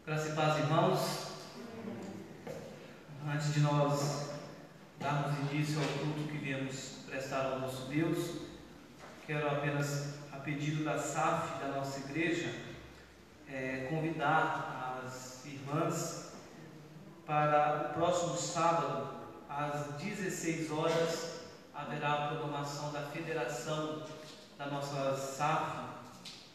Graça e paz, irmãos. Antes de nós darmos início ao culto que viemos prestar ao nosso Deus, quero apenas, a pedido da SAF, da nossa igreja, convidar as irmãs para o próximo sábado, às 16 horas, haverá a programação da federação da nossa SAF,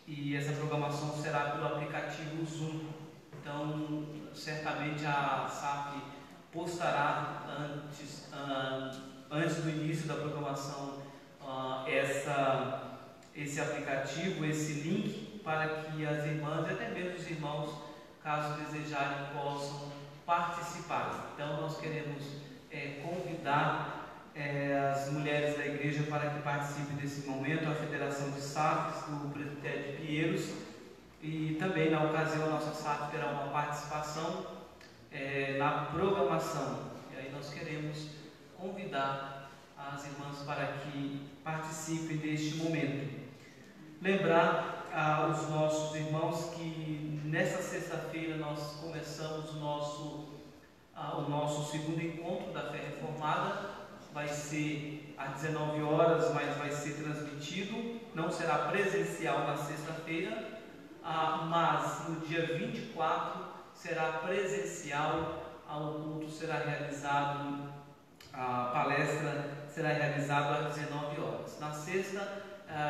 e essa programação será pelo aplicativo Zoom. Então, certamente a SAF postará antes do início da programação esse aplicativo, esse link, para que as irmãs e até mesmo os irmãos, caso desejarem, possam participar. Então, nós queremos convidar as mulheres da igreja para que participem desse momento, a Federação de SAFs do Presbitério de Pinheiros, e também na ocasião a nossa SAF terá uma participação na programação. E aí nós queremos convidar as irmãs para que participem deste momento. Lembrar aos nossos irmãos que nesta sexta-feira nós começamos o nosso segundo encontro da Fé Reformada. Vai ser às 19 horas, mas vai ser transmitido, não será presencial na sexta-feira, mas no dia 24 será presencial. O culto será realizado, a palestra será realizada às 19 horas. Na sexta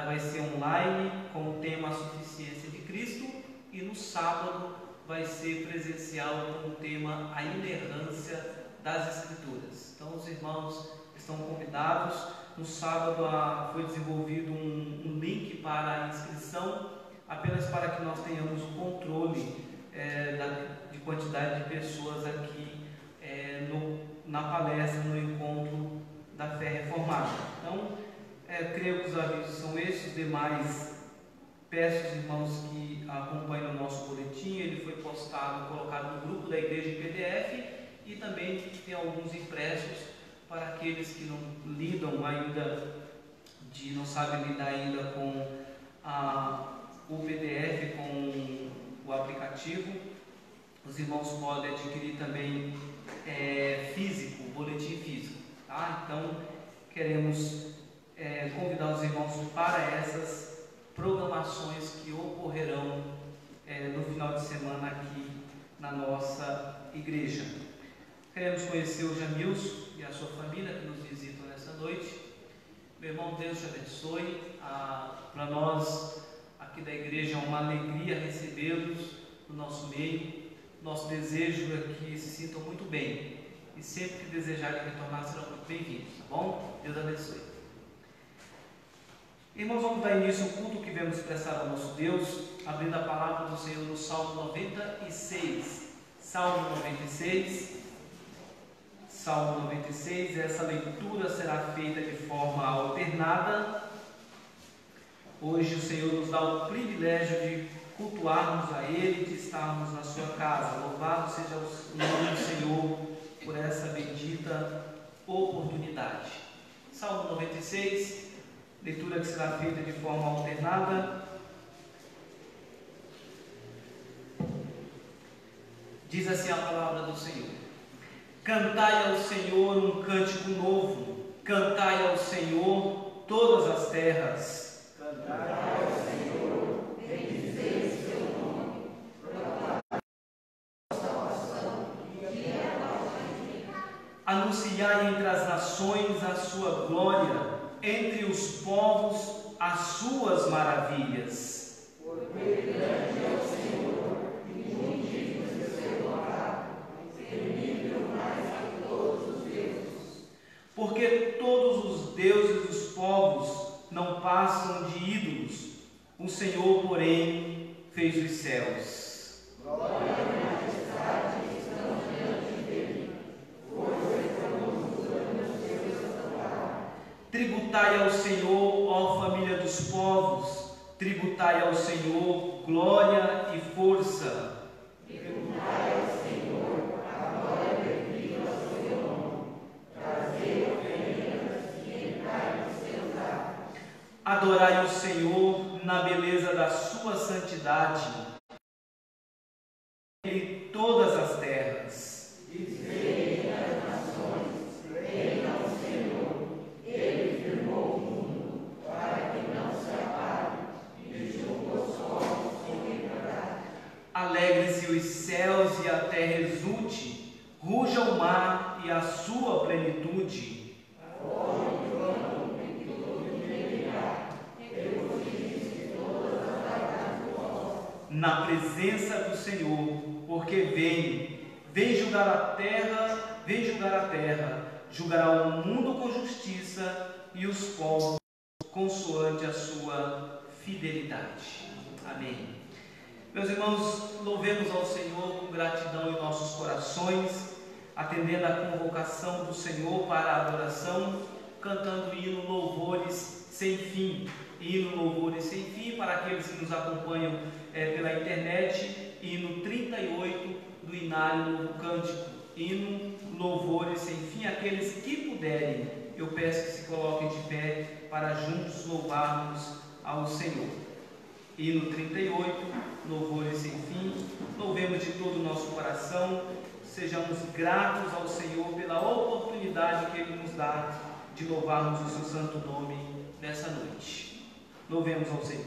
vai ser online com o tema A Suficiência de Cristo, e no sábado vai ser presencial com o tema A Inerrância das Escrituras. Então os irmãos estão convidados. No sábado foi desenvolvido um link para a inscrição, apenas para que nós tenhamos o controle de quantidade de pessoas aqui na palestra, no encontro da Fé Reformada. Então, creio que os avisos são esses. Os demais, peço aos irmãos que acompanhem o nosso boletim. Ele foi postado, colocado no grupo da igreja em PDF, e também tem alguns impressos para aqueles que não lidam ainda, não sabem lidar ainda com o PDF, com o aplicativo. Os irmãos podem adquirir também físico, boletim físico, tá? Então, queremos convidar os irmãos para essas programações que ocorrerão no final de semana aqui na nossa igreja. Queremos conhecer o Jamilson e a sua família que nos visitam nessa noite. Meu irmão, Deus te abençoe. Para nós aqui da igreja é uma alegria recebê-los no nosso meio. Nosso desejo é que se sintam muito bem, e sempre que desejarem retornar serão muito bem-vindos, tá bom? Deus abençoe. Irmãos, vamos dar início ao culto que viemos prestar ao nosso Deus, abrindo a palavra do Senhor no Salmo 96. Salmo 96. Salmo 96, essa leitura será feita de forma alternada. Hoje o Senhor nos dá o privilégio de cultuarmos a Ele, de estarmos na sua casa. Louvado seja o nome do Senhor por essa bendita oportunidade. Salmo 96, leitura que será feita de forma alternada. Diz assim a palavra do Senhor: Cantai ao Senhor um cântico novo, cantai ao Senhor todas as terras. Cantai ao Senhor, bendizei seu nome, proclamai a salvação e a nossa. Anunciai entre as nações a sua glória, entre os povos as suas maravilhas. Porque grande é o Senhor e muito digno de ser louvado, temível mais que todos os deuses. Porque todos os deuses dos povos não passam de ídolos, o Senhor, porém, fez os céus. Glória e majestade estão diante dele, força e formosura nos seus santuários. Tributai ao Senhor, ó família dos povos, tributai ao Senhor glória e força. Tributai ao Senhor a glória devida ao seu nome, trazei oferendas e entrai nos seus atos. Adorai o Senhor na beleza da sua santidade. Ele e os céus e a terra exulte, ruja o mar e a sua plenitude. Na presença do Senhor, porque vem julgar a terra, julgará o mundo com justiça e os povos consoante a sua fidelidade. Amém. Meus irmãos, louvemos ao Senhor com gratidão em nossos corações, atendendo à convocação do Senhor para a adoração, cantando hino Louvores Sem Fim. Hino Louvores Sem Fim, para aqueles que nos acompanham pela internet, hino 38 do Inário Novo Cântico. Hino Louvores Sem Fim, aqueles que puderem, eu peço que se coloquem de pé para juntos louvarmos ao Senhor. Hino 38, Louvores Sem Fim. Louvemos de todo o nosso coração, sejamos gratos ao Senhor pela oportunidade que Ele nos dá de louvarmos o seu santo nome nessa noite. Louvemos ao Senhor.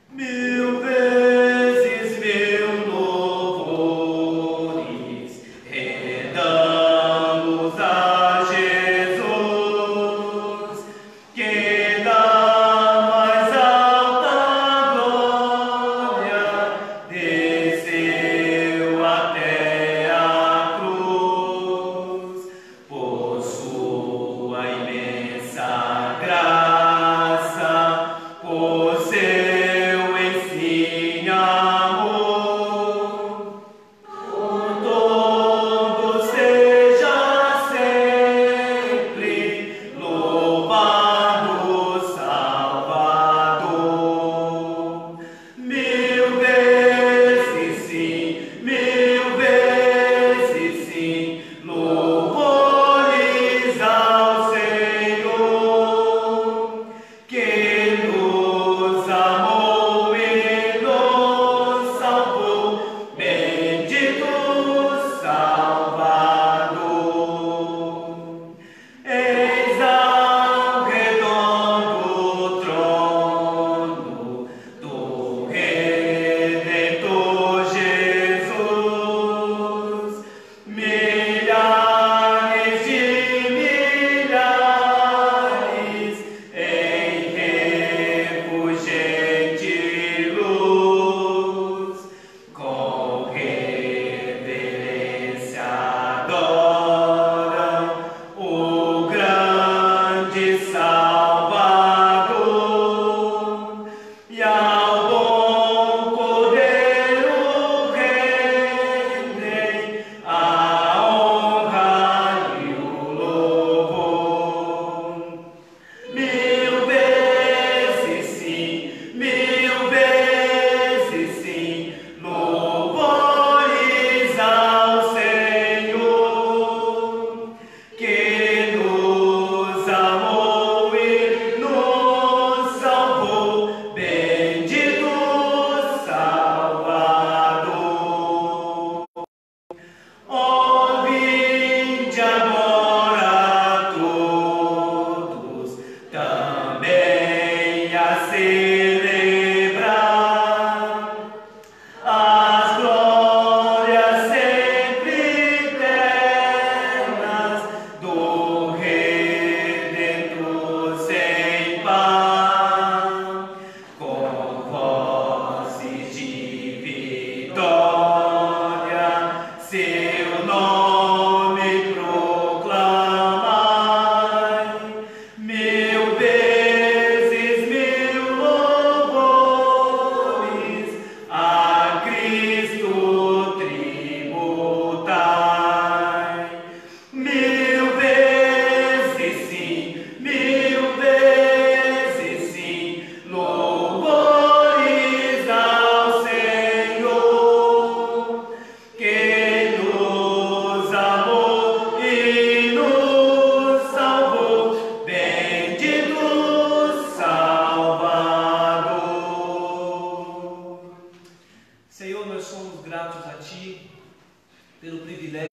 Mil vezes mil louvores rendamos a Jesus, que da mais alta glória desceu até a cruz, por sua imensa graça, por seu ensino amor, por todo seja sempre louvado Salvador. Mil vezes sim, louvores ao Senhor, que nos amou e nos salvou, bendito Salvador. Eis ao redondo trono do Redentor Jesus, milhares de milhares em refulgente luz, com reverência adoram o grande Salvador, e ao bom Cordeiro rendem a honra e o louvor. Mil vezes sim, louvores ao Senhor, que nos amou e nos salvou, bendito Salvador. Ó, vinde agora todos também a celebrar as glórias sempre eternas do Redentor sem par, com vozes de vitória, seu nome proclamai. Mil vezes mil louvores a Cristo tributai. Mil vezes sim, louvores ao Senhor, que nos amou e nos salvou, bendito Salvador. Senhor, nós somos gratos a Ti pelo privilégio,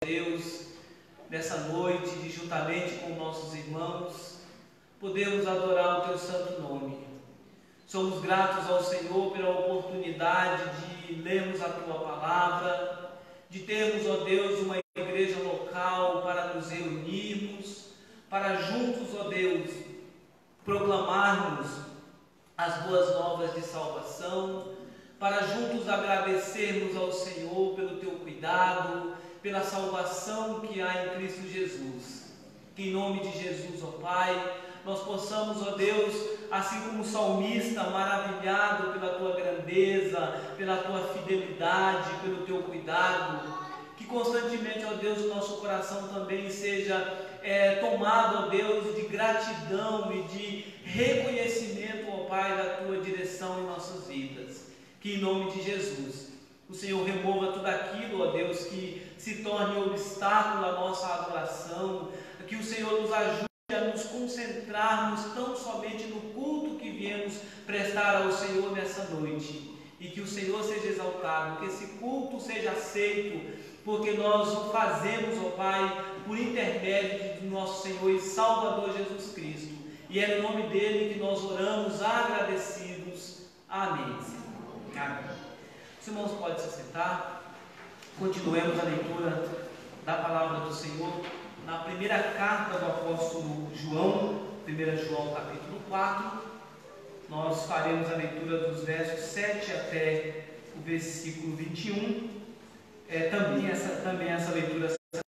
Deus, nessa noite, de juntamente com nossos irmãos, podemos adorar o Teu santo nome. Somos gratos ao Senhor pela oportunidade de de lermos a Tua Palavra, de termos, ó Deus, uma igreja local para nos reunirmos, para juntos, ó Deus, proclamarmos as boas novas de salvação, para juntos agradecermos ao Senhor pelo Teu cuidado, pela salvação que há em Cristo Jesus. Que em nome de Jesus, ó Pai, nós possamos, ó Deus, assim como o salmista, maravilhado pela Tua grandeza, pela Tua fidelidade, pelo Teu cuidado, que constantemente, ó Deus, o nosso coração também seja tomado, ó Deus, de gratidão e de reconhecimento, ó Pai, da Tua direção em nossas vidas. Que em nome de Jesus, o Senhor remova tudo aquilo, ó Deus, que se torne obstáculo à nossa adoração, que o Senhor nos ajude a nos concentrarmos tão somente no culto que viemos prestar ao Senhor nessa noite, e que o Senhor seja exaltado, que esse culto seja aceito, porque nós o fazemos, ó Pai, por intermédio do nosso Senhor e Salvador Jesus Cristo, e é no nome dele que nós oramos agradecidos. Amém. Amém. Os irmãos podem se sentar. Continuemos a leitura da palavra do Senhor na primeira carta do apóstolo João, 1 João capítulo 4. Nós faremos a leitura dos versos 7 até o versículo 21. Também essa leitura será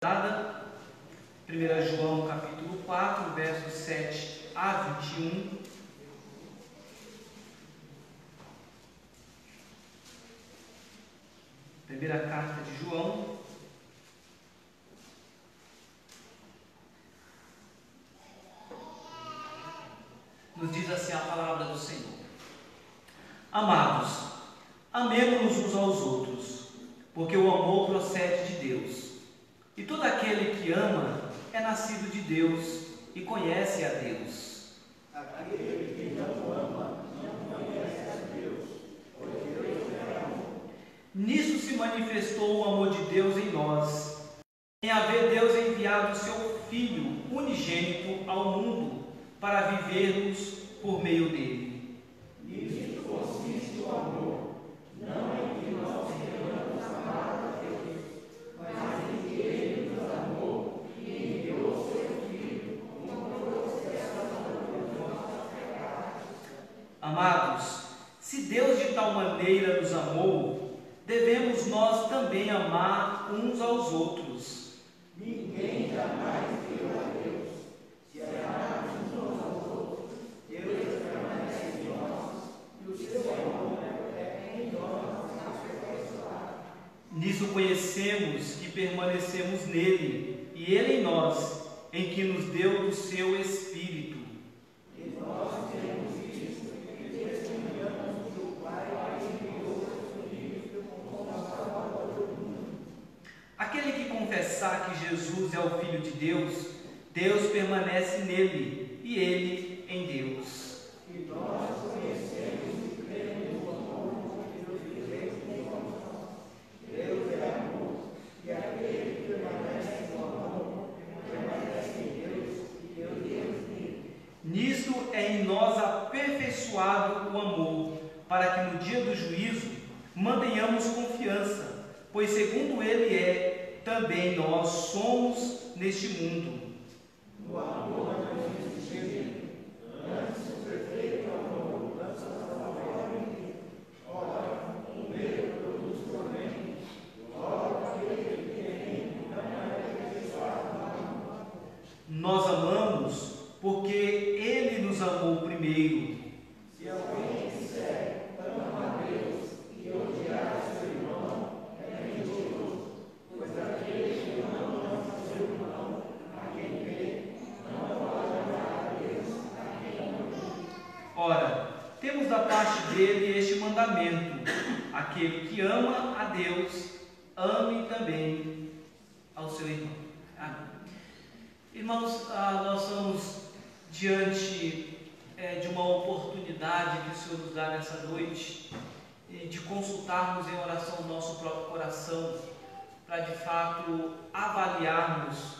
dada. 1 João capítulo 4, versos 7 a 21. Primeira carta de João, nos diz assim a palavra do Senhor: Amados, amemo-nos uns aos outros, porque o amor procede de Deus. E todo aquele que ama é nascido de Deus e conhece a Deus. Aquele que não ama não conhece a Deus, pois Deus é amor. Nisso se manifestou o amor de Deus em nós, em haver Deus enviado o seu Filho unigênito ao mundo, para vivermos por meio dele. Nisso consiste o amor, não em que nós tenhamos amado a Deus, mas em que Ele nos amou e enviou o seu Filho como propiciação por nossos pecados. Amados, se Deus de tal maneira nos amou, devemos nós também amar uns aos outros. Ninguém jamais viu a Deus. Se amarmos uns aos outros, Deus permanece em nós, e o seu amor é em nós aperfeiçoado. Nisso conhecemos que permanecemos nele, e ele em nós, em que nos deu do seu Espírito. E nós temos visto e testemunhamos que o Pai enviou seu Filho como Salvador do mundo. Aquele que confessar que Jesus é o Filho de Deus, Deus permanece nele e ele em Deus. E nós conhecemos e cremos no amor que Deus fez em nós. Deus é amor, e aquele que permanece no amor permanece em Deus e Deus nele. Nisto é em nós aperfeiçoado o amor, para que no dia do juízo mantenhamos confiança, pois segundo ele é, também nós somos neste mundo. No amor não existe medo, antes o perfeito amor lança fora o medo. Ora, o medo produz tormento, logo aquele que tem não é aperfeiçoado no amor. Nós amamos porque Ele nos amou primeiro. Se alguém disser, ama a Deus, e odiar seu irmão, é mentiroso, pois aquele que não ama seu irmão, a quem vê, não pode amar a Deus, a quem não vê. Ora, temos da parte dele este mandamento: aquele que ama a Deus, ame também ao seu irmão. Amém. Irmãos, nós estamos diante de uma oportunidade que o Senhor nos dá nessa noite, de consultarmos em oração o nosso próprio coração, para de fato avaliarmos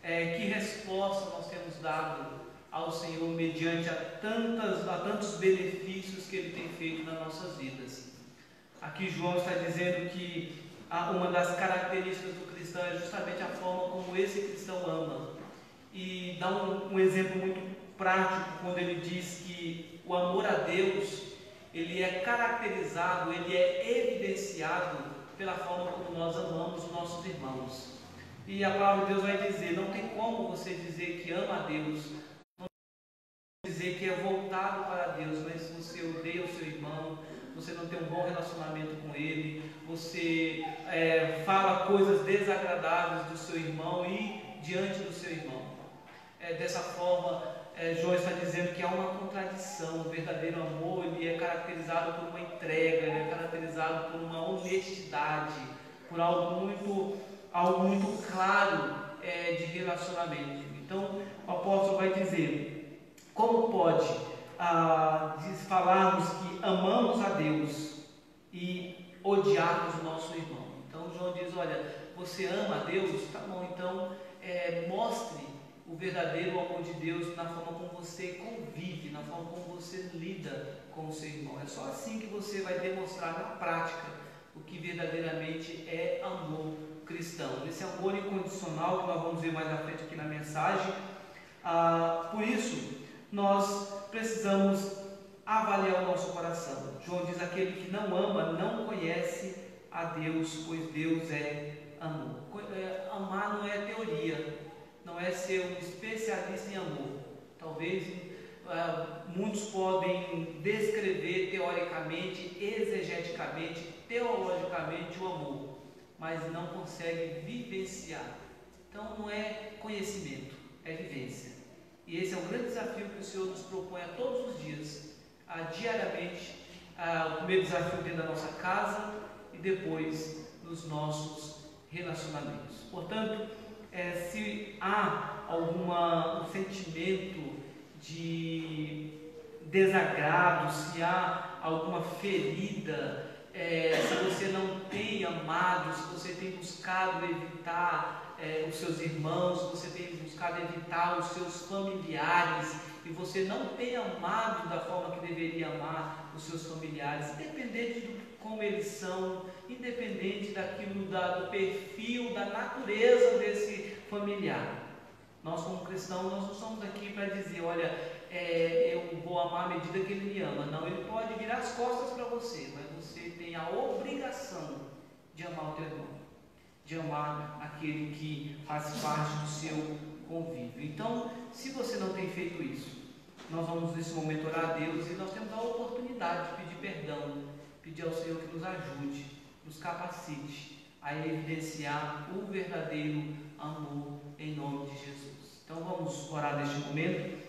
que resposta nós temos dado ao Senhor mediante a tantos benefícios que Ele tem feito nas nossas vidas. Aqui João está dizendo que uma das características do cristão é justamente a forma como esse cristão ama. E dá um exemplo muito prático quando ele diz que o amor a Deus, ele é caracterizado, ele é evidenciado pela forma como nós amamos os nossos irmãos. E a palavra de Deus vai dizer, não tem como você dizer que ama a Deus, não dizer que é voltado para Deus, mas se você odeia o seu irmão, você não tem um bom relacionamento com ele, você fala coisas desagradáveis do seu irmão e diante do seu irmão. Dessa forma, João está dizendo que há uma contradição. O verdadeiro amor, ele é caracterizado por uma entrega, ele é caracterizado por uma honestidade, por algo muito claro de relacionamento. Então, o apóstolo vai dizer, como pode falarmos que amamos a Deus e odiarmos o nosso irmão? Então, João diz, olha, você ama a Deus? Tá bom, então mostre o verdadeiro amor de Deus na forma como você convive, na forma como você lida com o seu irmão. É só assim que você vai demonstrar na prática o que verdadeiramente é amor cristão. Esse amor incondicional que nós vamos ver mais à frente aqui na mensagem. Por isso, nós precisamos avaliar o nosso coração. João diz, aquele que não ama não conhece a Deus, pois Deus é amor. Amar não é teoria, não é ser um especialista em amor. Talvez muitos podem descrever teoricamente, exegeticamente, teologicamente o amor, mas não conseguem vivenciar. Então não é conhecimento, é vivência. E esse é o grande desafio que o Senhor nos propõe a todos os dias, diariamente. O primeiro desafio dentro da nossa casa e depois nos nossos relacionamentos. Portanto, se há algum sentimento de desagrado, se há alguma ferida, se você não tem amado, se você tem buscado evitar os seus irmãos, se você tem buscado evitar os seus familiares, e você não tem amado da forma que deveria amar os seus familiares, independente de como eles são, independente daquilo do perfil, da natureza desse familiar. Nós como cristãos, nós não estamos aqui para dizer, olha, eu vou amar à medida que ele me ama. Não, ele pode virar as costas para você, mas você tem a obrigação de amar o teu irmão, de amar aquele que faz parte do seu convívio. Então, se você não tem feito isso, nós vamos nesse momento orar a Deus e nós temos a oportunidade de pedir perdão, pedir ao Senhor que nos ajude, nos capacite a evidenciar o verdadeiro amor em nome de Jesus. Então vamos orar neste momento.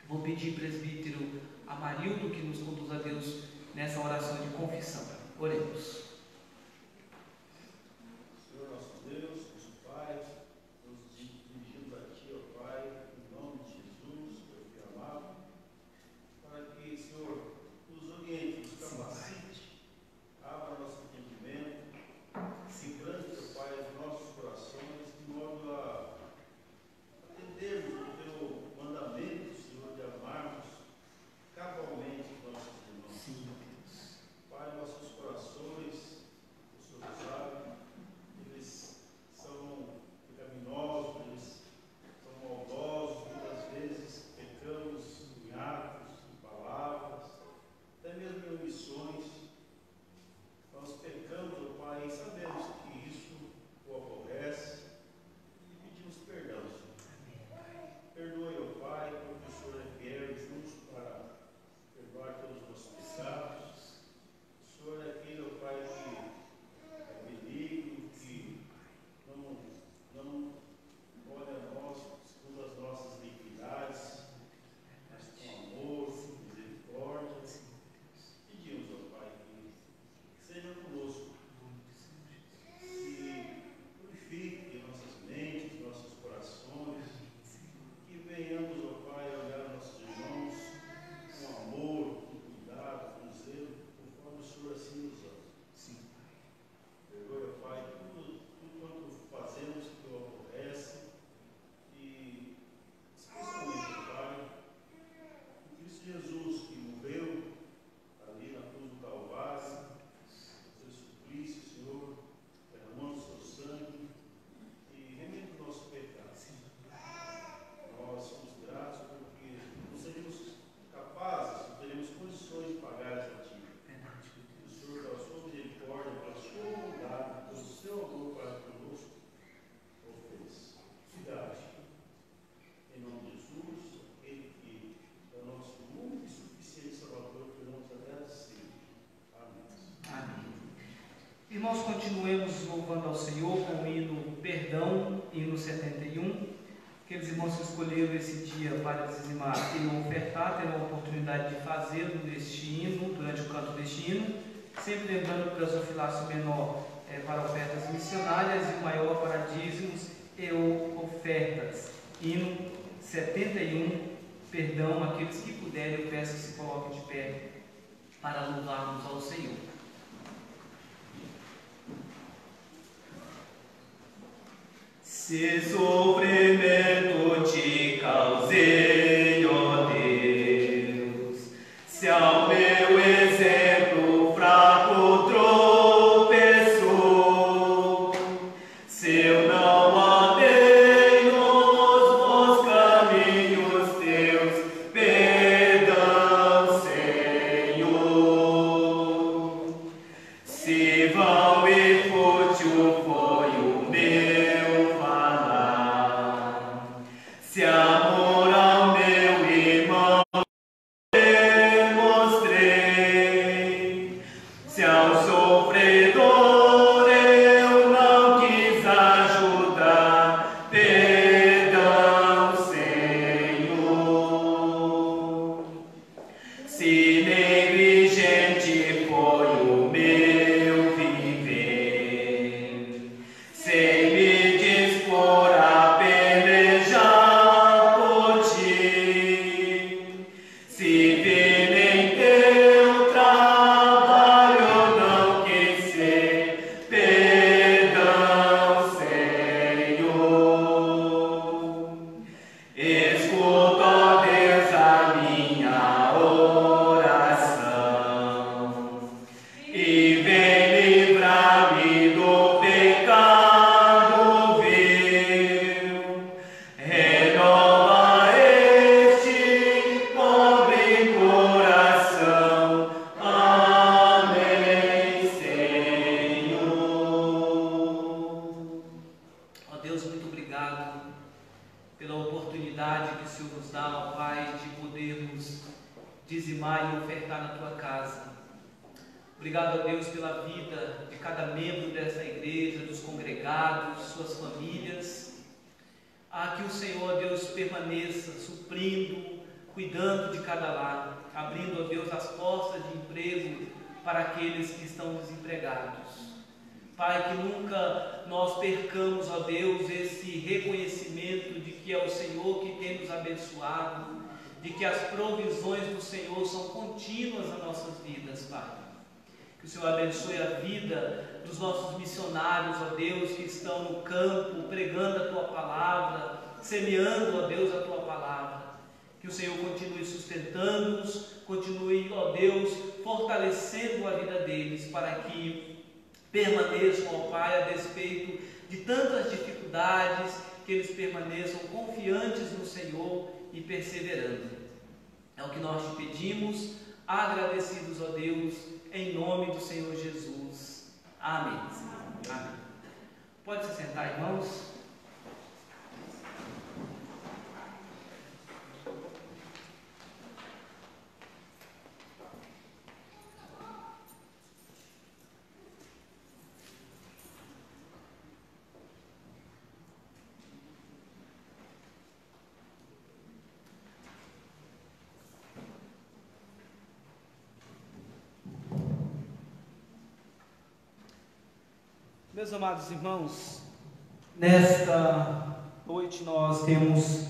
Vou pedir presbítero Amarildo que nos conduz a Deus nessa oração de confissão. Oremos. Senhor nosso Deus, nosso Pai, nos dirigimos a Ti, ó Pai, em nome de Jesus, teu filho amado, para que, Senhor, nos oriente, nos capacite, abra nosso entendimento, quebrante, teu Pai, os nossos corações, de modo a atendermos o teu mandamento, Senhor, de amarmos cabalmente nossos irmãos. Sim, Deus. Pai, nossos corações nós continuemos louvando ao Senhor com o hino Perdão, hino 71. Aqueles irmãos que escolheram esse dia para dizimar e ofertar terão a oportunidade de fazê-lo neste hino, durante o canto deste hino, sempre lembrando que o gasofilácio menor é para ofertas missionárias e o maior para dízimos e ofertas. Hino 71, Perdão. Aqueles que puderem, eu peço que se coloquem de pé para louvarmos ao Senhor. Se sofrimento te causei, ó Deus, se ao meu exemplo fraco tropeçou, se eu não andei nos bons caminhos teus, perdão, Senhor. Se vão e fútil foi o meu falar, se amor ao meu irmão demonstrei, se ao sofredor eu não quis ajudar, perdão, Senhor. Se negligente foi o meu viver, sem me dispor a pelejar por ti, se vir em teu trabalho eu não quis ser, perdão, Senhor. Escuta, ó Deus, a minha oração e vem livrar-me do pecado vil. Renova este pobre coração. Amém, Senhor. Ó Deus, muito obrigado pela oportunidade que o Senhor nos dá, ó Pai, de podermos dizimar e ofertar na Tua casa. Obrigado, ó Deus, pela vida de cada membro dessa igreja, dos congregados, suas famílias. Que o Senhor, ó Deus, permaneça suprindo, cuidando de cada lar, abrindo, ó Deus, as portas de emprego para aqueles que estão desempregados. Pai, que nunca nós percamos, ó Deus, esse reconhecimento de que é o Senhor que tem nos abençoado, de que as provisões do Senhor são contínuas nas nossas vidas, Pai. Que o Senhor abençoe a vida dos nossos missionários, ó Deus, que estão no campo, pregando a Tua palavra, semeando, ó Deus, a Tua palavra. Que o Senhor continue sustentando-nos, continue, ó Deus, fortalecendo a vida deles, para que permaneçam, ó Pai, a despeito de tantas dificuldades, que eles permaneçam confiantes no Senhor e perseverando. É o que nós te pedimos, agradecidos, ó Deus, em nome do Senhor Jesus. Amém. Amém. Pode se sentar, irmãos. Meus amados irmãos, nesta noite nós temos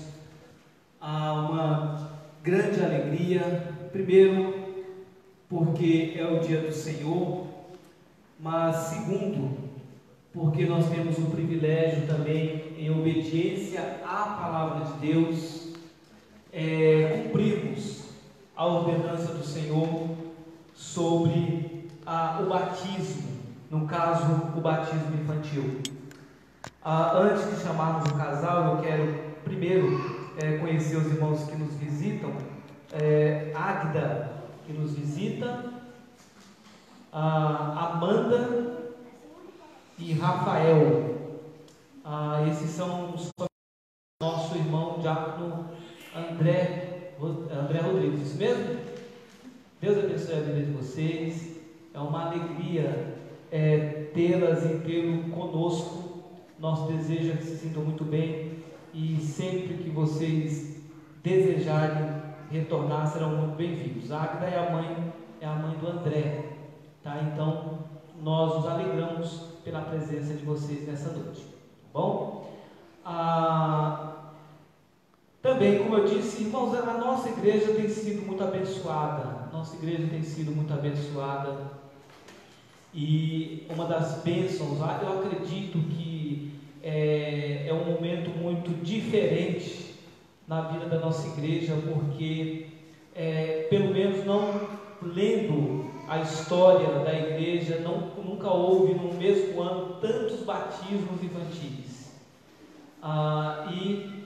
uma grande alegria, primeiro porque é o dia do Senhor, mas segundo, porque nós temos o privilégio também, em obediência à palavra de Deus, cumprirmos a ordenança do Senhor sobre o batismo. No caso, o batismo infantil. Antes de chamarmos o casal, eu quero primeiro conhecer os irmãos que nos visitam. Águida, que nos visita, Amanda e Rafael. Esses são os nosso irmão diácono André Rodrigues. Isso mesmo? Deus abençoe a vida de vocês. É uma alegria tê-las e tê-lo conosco. Nosso desejo é que se sintam muito bem e sempre que vocês desejarem retornar, serão muito bem-vindos. A Águida é a mãe do André, tá? Então, nós nos alegramos pela presença de vocês nessa noite, tá bom? Também, como eu disse, irmãos, a nossa igreja tem sido muito abençoada. Nossa igreja tem sido muito abençoada. E uma das bênçãos, eu acredito que é um momento muito diferente na vida da nossa igreja, porque, pelo menos não lendo a história da igreja, nunca houve no mesmo ano tantos batismos infantis. E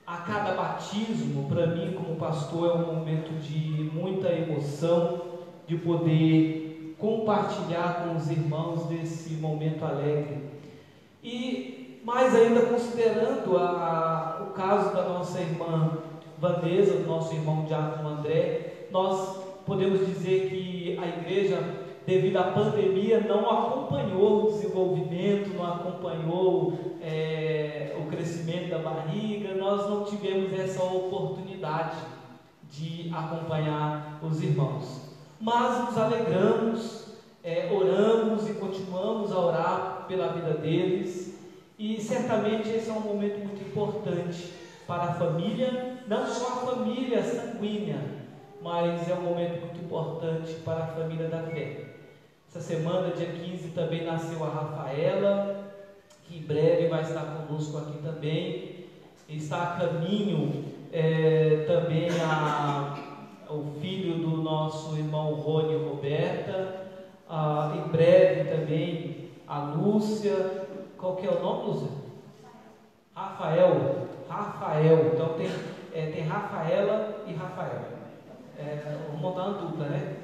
a cada batismo, para mim como pastor, é um momento de muita emoção, de poder compartilhar com os irmãos desse momento alegre. E mais ainda considerando o caso da nossa irmã Vanessa, do nosso irmão Diácono André, nós podemos dizer que a igreja, devido à pandemia, não acompanhou o desenvolvimento, não acompanhou o crescimento da barriga. Nós não tivemos essa oportunidade de acompanhar os irmãos, mas nos alegramos, oramos e continuamos a orar pela vida deles, e certamente esse é um momento muito importante para a família, não só a família sanguínea, mas é um momento muito importante para a família da fé. Essa semana, dia 15, também nasceu a Rafaela, que em breve vai estar conosco aqui também. Está a caminho também o filho do nosso irmão Rony e Roberta. Em breve também a Lúcia. Qual que é o nome, Lúcia? Rafael. Então tem Rafaela e Rafael. Vamos montar uma dupla, né?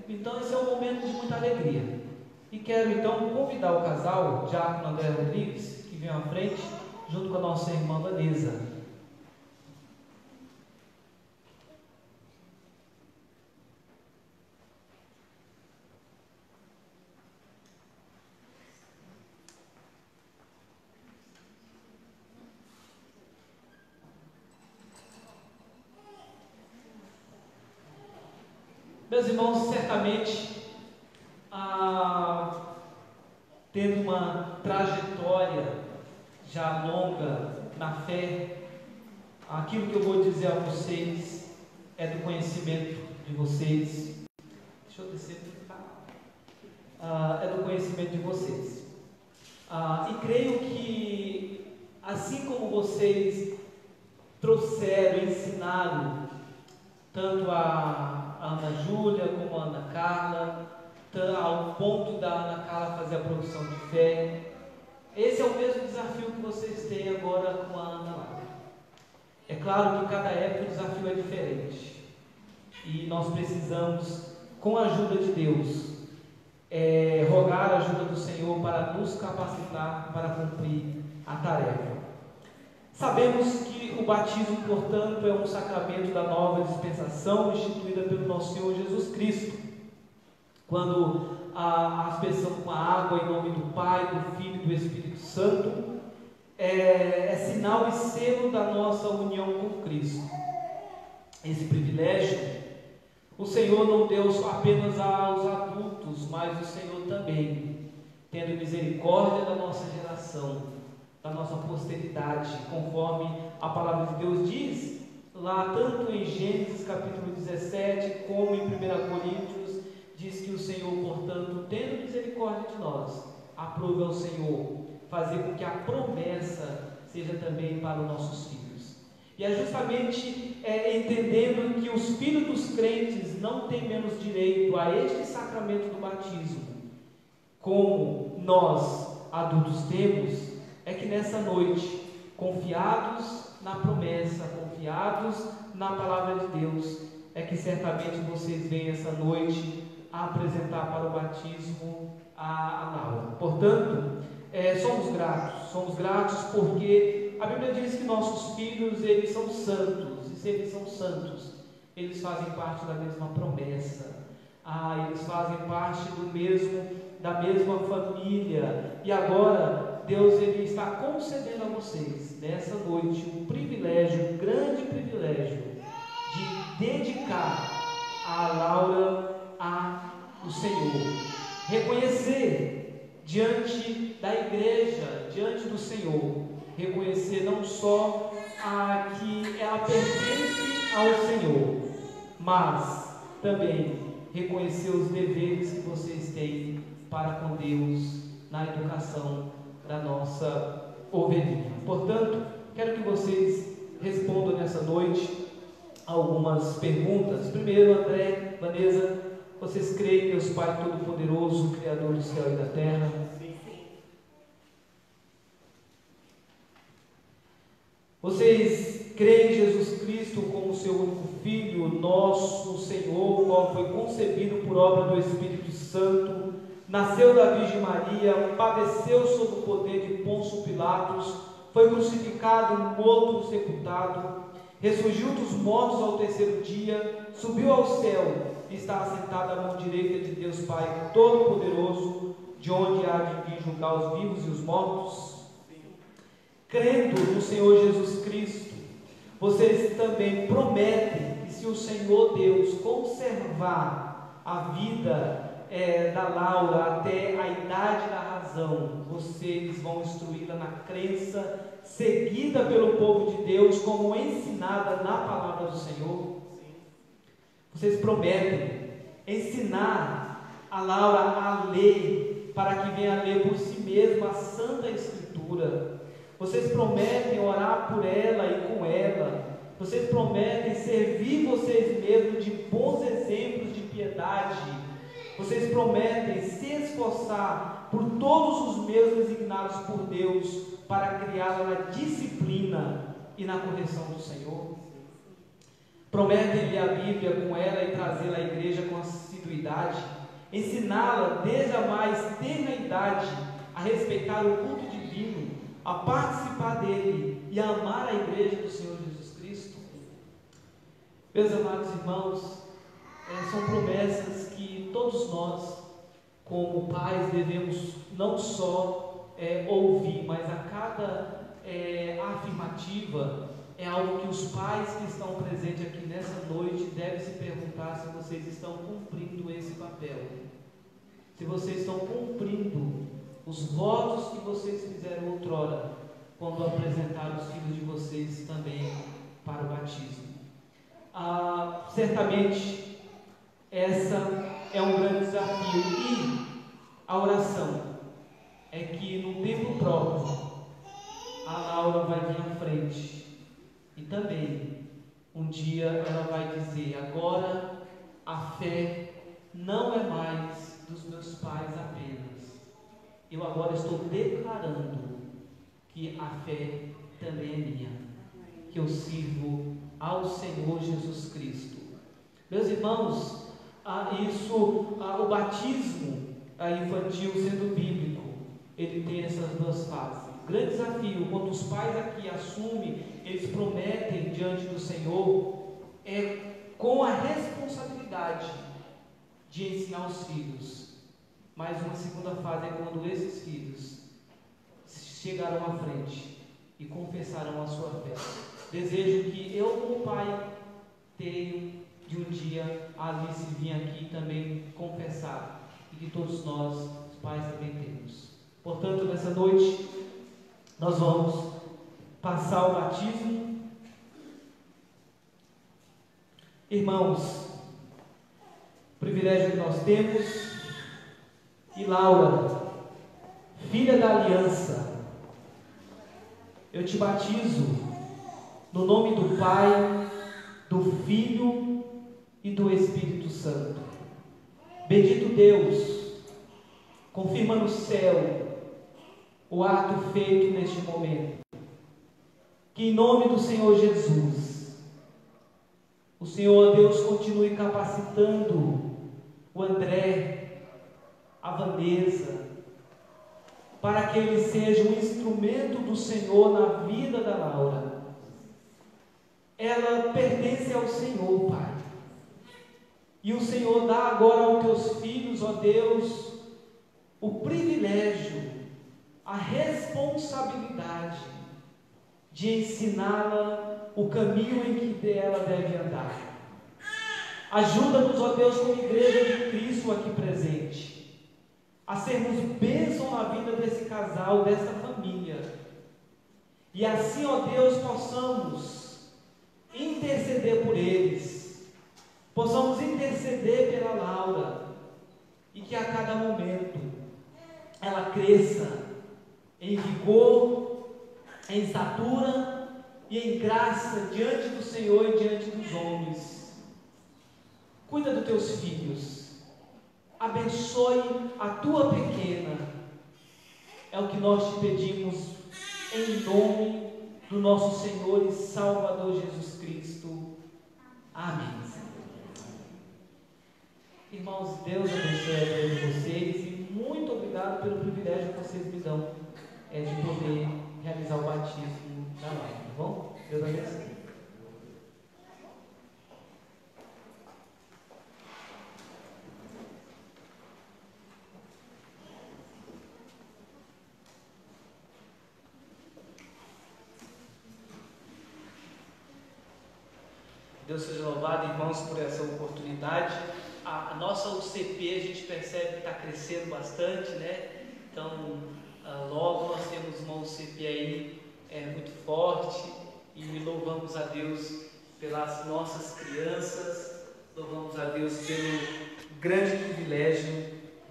Então esse é um momento de muita alegria. E quero então convidar o casal, Diácono André Rodrigues, que vem à frente, junto com a nossa irmã Vanessa. Meus irmãos, certamente, tendo uma trajetória já longa na fé, aquilo que eu vou dizer a vocês é do conhecimento de vocês. Deixa eu descer é do conhecimento de vocês. E creio que, assim como vocês trouxeram, ensinaram, tanto a Ana Júlia como a Ana Carla, ao ponto da Ana Carla fazer a profissão de fé, esse é o mesmo desafio que vocês têm agora com a Ana lá. É claro que cada época o desafio é diferente, e nós precisamos, com a ajuda de Deus, rogar a ajuda do Senhor para nos capacitar para cumprir a tarefa. Sabemos que o batismo, portanto, é um sacramento da nova dispensação instituída pelo nosso Senhor Jesus Cristo. Quando a aspersão com a água em nome do Pai, do Filho e do Espírito Santo é sinal e selo da nossa união com Cristo. Esse privilégio o Senhor não deu apenas aos adultos, mas o Senhor também, tendo misericórdia da nossa geração, da nossa posteridade, conforme a palavra de Deus diz, lá tanto em Gênesis capítulo 17, como em 1 Coríntios, diz que o Senhor, portanto, tendo misericórdia de nós, aprove ao Senhor fazer com que a promessa seja também para os nossos filhos. E é justamente entendendo que os filhos dos crentes não têm menos direito a este sacramento do batismo, como nós, adultos, temos, é que nessa noite, confiados na promessa, confiados na palavra de Deus, é que certamente vocês vêm essa noite a apresentar para o batismo a Laura. Portanto, somos gratos porque a Bíblia diz que nossos filhos, eles são santos, e se eles são santos, eles fazem parte da mesma promessa, eles fazem parte da mesma família, e agora Deus ele está concedendo a vocês nessa noite um privilégio, um grande privilégio de dedicar a Laura ao Senhor, reconhecer diante da igreja, diante do Senhor, reconhecer não só que ela pertence ao Senhor, mas também reconhecer os deveres que vocês têm para com Deus na educação da nossa ovelhinha. Portanto, quero que vocês respondam nessa noite algumas perguntas. Primeiro, André, Vanessa, vocês creem que Deus Pai Todo-Poderoso, Criador do céu e da terra? Sim. Vocês creem em Jesus Cristo como seu único Filho, nosso Senhor, o qual foi concebido por obra do Espírito Santo, nasceu da Virgem Maria, padeceu sob o poder de Pôncio Pilatos, foi crucificado, morto, sepultado, ressurgiu dos mortos ao terceiro dia, subiu ao céu e está assentado à mão direita de Deus Pai Todo-Poderoso, de onde há de vir julgar os vivos e os mortos? Crendo no Senhor Jesus Cristo, vocês também prometem que, se o Senhor Deus conservar a vida da Laura até a idade da razão, vocês vão instruí-la na crença seguida pelo povo de Deus, como ensinada na palavra do Senhor? Vocês prometem ensinar a Laura a ler, para que venha a ler por si mesma a Santa Escritura? Vocês prometem orar por ela e com ela? Vocês prometem servir vocês mesmos de bons exemplos de piedade? Vocês prometem se esforçar por todos os meios designados por Deus para criá-la na disciplina e na correção do Senhor? Prometem ler a Bíblia com ela e trazê-la à igreja com assiduidade? Ensiná-la desde a mais tenra idade a respeitar o culto divino, a participar dele e a amar a igreja do Senhor Jesus Cristo? Meus amados irmãos, são promessas que todos nós, como pais, devemos não só ouvir, mas a cada afirmativa é algo que os pais que estão presentes aqui nessa noite devem se perguntar se vocês estão cumprindo esse papel, se vocês estão cumprindo os votos que vocês fizeram outrora, quando apresentaram os filhos de vocês também para o batismo. Certamente, essa é um grande desafio, e a oração é que no tempo próprio, a Laura vai vir à frente, e também, um dia ela vai dizer: agora a fé não é mais dos meus pais apenas, eu agora estou declarando que a fé também é minha, que eu sirvo ao Senhor Jesus Cristo. Meus irmãos, o batismo infantil, sendo bíblico, ele tem essas duas fases. Grande desafio, quando os pais aqui assumem, eles prometem diante do Senhor, com a responsabilidade de ensinar os filhos. Mas uma segunda fase é quando esses filhos chegarão à frente e confessarão a sua fé. Desejo que eu, como pai, tenho de um dia a Alice vir aqui também confessar, e que todos nós, os pais, também temos. Portanto, nessa noite, nós vamos passar o batismo. Irmãos, o privilégio que nós temos. E Laura, filha da aliança, eu te batizo no nome do Pai, do Filho e do Espírito Santo. Bendito Deus, confirma no céu o ato feito neste momento. Que em nome do Senhor Jesus, o Senhor Deus continue capacitando o André, a Vanessa, para que ele seja um instrumento do Senhor na vida da Laura. Ela pertence ao Senhor, Pai, e o Senhor dá agora aos teus filhos, ó Deus, o privilégio, a responsabilidade de ensiná-la o caminho em que ela deve andar. Ajuda-nos, ó Deus, como igreja de Cristo aqui presente, a sermos bênção na vida desse casal, dessa família. E assim, ó Deus, possamos interceder por eles, possamos interceder pela Laura, e que a cada momento ela cresça em vigor, em estatura e em graça diante do Senhor e diante dos homens. Cuida dos teus filhos, abençoe a tua pequena, é o que nós te pedimos em nome do nosso Senhor e Salvador Jesus Cristo. Amém. Irmãos, Deus abençoe a vida de vocês e muito obrigado pelo privilégio que vocês me dão de poder realizar o batismo da Laura, tá bom? Deus abençoe. Deus seja louvado, irmãos, por essa oportunidade. A nossa UCP, a gente percebe que está crescendo bastante, né? Então, logo nós temos uma UCP aí muito forte e louvamos a Deus pelas nossas crianças, louvamos a Deus pelo grande privilégio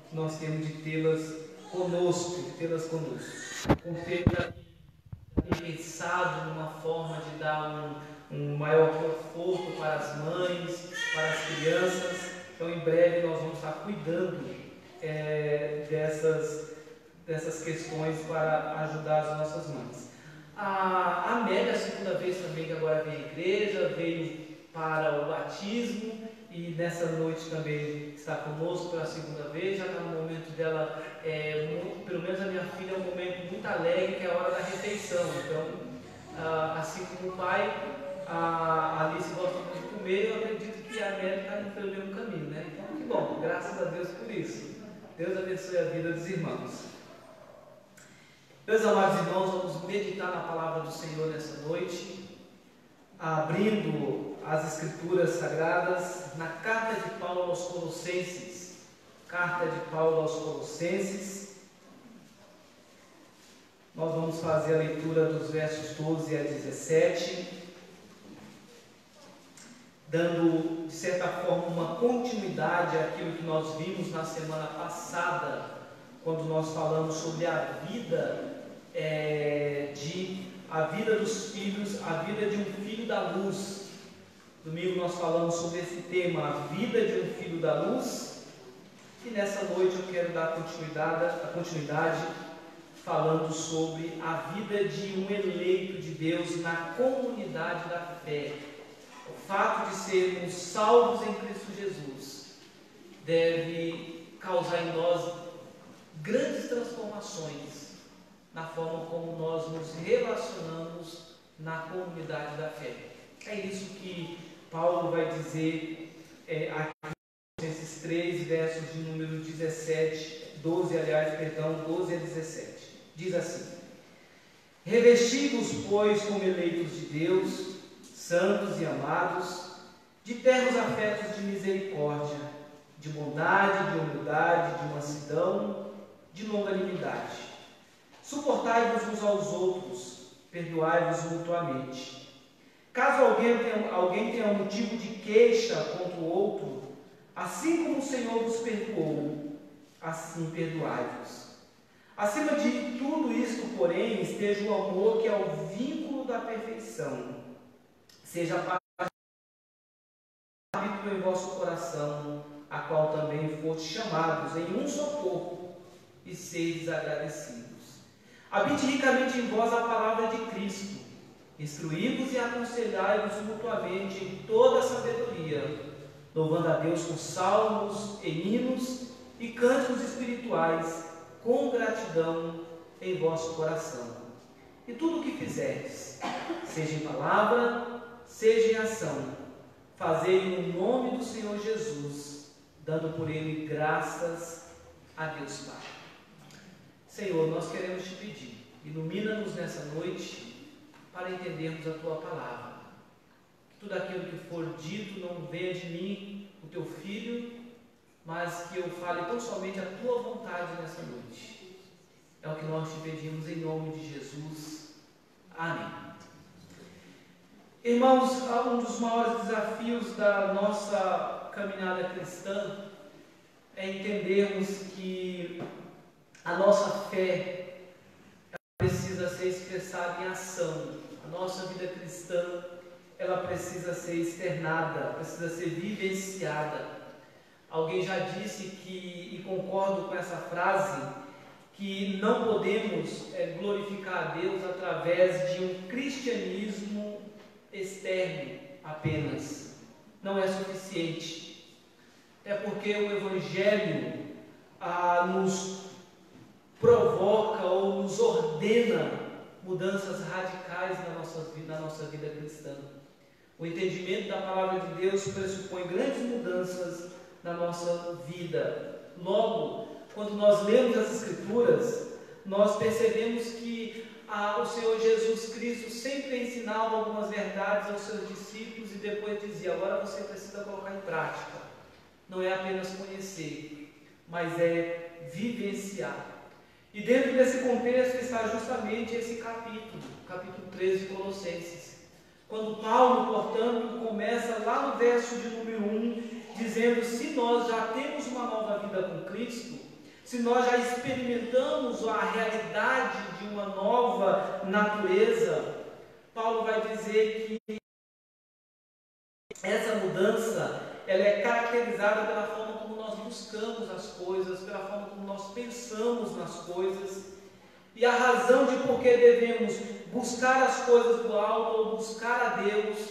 que nós temos de tê-las conosco, Com certeza, tem pensado numa forma de dar um maior conforto para as mães, para as crianças. Então, em breve, nós vamos estar cuidando dessas questões para ajudar as nossas mães. A Amélia, a segunda vez também que agora veio à igreja, veio para o batismo e nessa noite também está conosco pela segunda vez. Já está no momento dela, pelo menos a minha filha, é um momento muito alegre, que é a hora da refeição. Então, assim como o pai, a Alice gosta muito de comer, eu acredito que a Amélia está indo pelo mesmo caminho, né? Então, que bom, graças a Deus por isso. Deus abençoe a vida dos irmãos. Meus amados irmãos, vamos meditar na palavra do Senhor nessa noite, abrindo as Escrituras Sagradas na carta de Paulo aos Colossenses. Carta de Paulo aos Colossenses. Nós vamos fazer a leitura dos versos 12 a 17. Dando, de certa forma, uma continuidade àquilo que nós vimos na semana passada, quando nós falamos sobre a vida dos filhos, a vida de um filho da luz. Domingo nós falamos sobre esse tema, a vida de um filho da luz, e nessa noite eu quero dar a continuidade falando sobre a vida de um eleito de Deus na comunidade da fé. O fato de sermos salvos em Cristo Jesus deve causar em nós grandes transformações na forma como nós nos relacionamos na comunidade da fé. É isso que Paulo vai dizer aqui nesses 3 versos de número 12 a 17. Diz assim: Revesti-vos, pois, como eleitos de Deus, santos e amados, de ternos afetos de misericórdia, de bondade, de humildade, de mansidão, de longanimidade. Suportai-vos uns aos outros, perdoai-vos mutuamente. Caso alguém tenha um motivo de queixa contra o outro, assim como o Senhor vos perdoou, assim perdoai-vos. Acima de tudo isto, porém, esteja o amor, que é o vínculo da perfeição. Seja a paz em vosso coração, a qual também fostes chamados em um só corpo, e sedes agradecidos. Habite ricamente em vós a palavra de Cristo, instruí-vos e aconselhai-vos mutuamente em toda a sabedoria, louvando a Deus com salmos e hinos e cânticos espirituais, com gratidão em vosso coração. E tudo o que fizerdes, seja em palavra, seja em ação, fazei no nome do Senhor Jesus, dando por ele graças a Deus Pai. Senhor, nós queremos te pedir, ilumina-nos nessa noite para entendermos a tua palavra. Que tudo aquilo que for dito não venha de mim, o teu filho, mas que eu fale tão somente a tua vontade nessa noite. É o que nós te pedimos em nome de Jesus. Amém. Irmãos, um dos maiores desafios da nossa caminhada cristã é entendermos que a nossa fé precisa ser expressada em ação. A nossa vida cristã, ela precisa ser externada, precisa ser vivenciada. Alguém já disse que, e concordo com essa frase, que não podemos glorificar a Deus através de um cristianismo externo apenas. Não é suficiente. É porque o Evangelho nos provoca ou nos ordena mudanças radicais na nossa vida cristã. O entendimento da palavra de Deus pressupõe grandes mudanças na nossa vida. Logo, quando nós lemos as Escrituras, nós percebemos que o Senhor Jesus Cristo sempre ensinava algumas verdades aos seus discípulos e depois dizia: agora você precisa colocar em prática. Não é apenas conhecer, mas é vivenciar. E dentro desse contexto está justamente esse capítulo 13 de Colossenses. Quando Paulo, portanto, começa lá no verso de número 1, dizendo: se nós já temos uma nova vida com Cristo, se nós já experimentamos a realidade de uma nova natureza, Paulo vai dizer que essa mudança ela é caracterizada pela forma como nós buscamos as coisas, pela forma como nós pensamos nas coisas. E a razão de por que devemos buscar as coisas do alto ou buscar a Deus,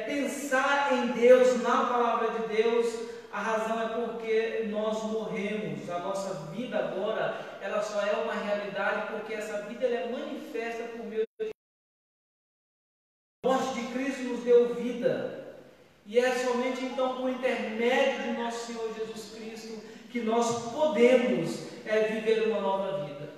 pensar em Deus, na palavra de Deus, a razão é porque nós morremos. A nossa vida agora, ela só é uma realidade porque essa vida ela é manifesta por meio de a morte de Cristo nos deu vida. E é somente então por intermédio de nosso Senhor Jesus Cristo que nós podemos viver uma nova vida.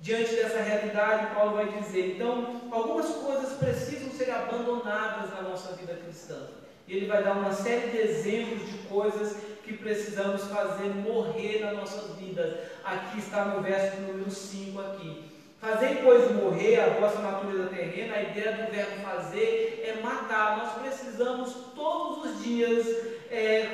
Diante dessa realidade, Paulo vai dizer, então, algumas coisas precisam ser abandonadas na nossa vida cristã. E ele vai dar uma série de exemplos de coisas que precisamos fazer morrer nas nossas vidas. Aqui está no verso número 5 aqui. Fazei, pois, morrer a vossa natureza terrena. A ideia do verbo fazer é matar. Nós precisamos todos os dias,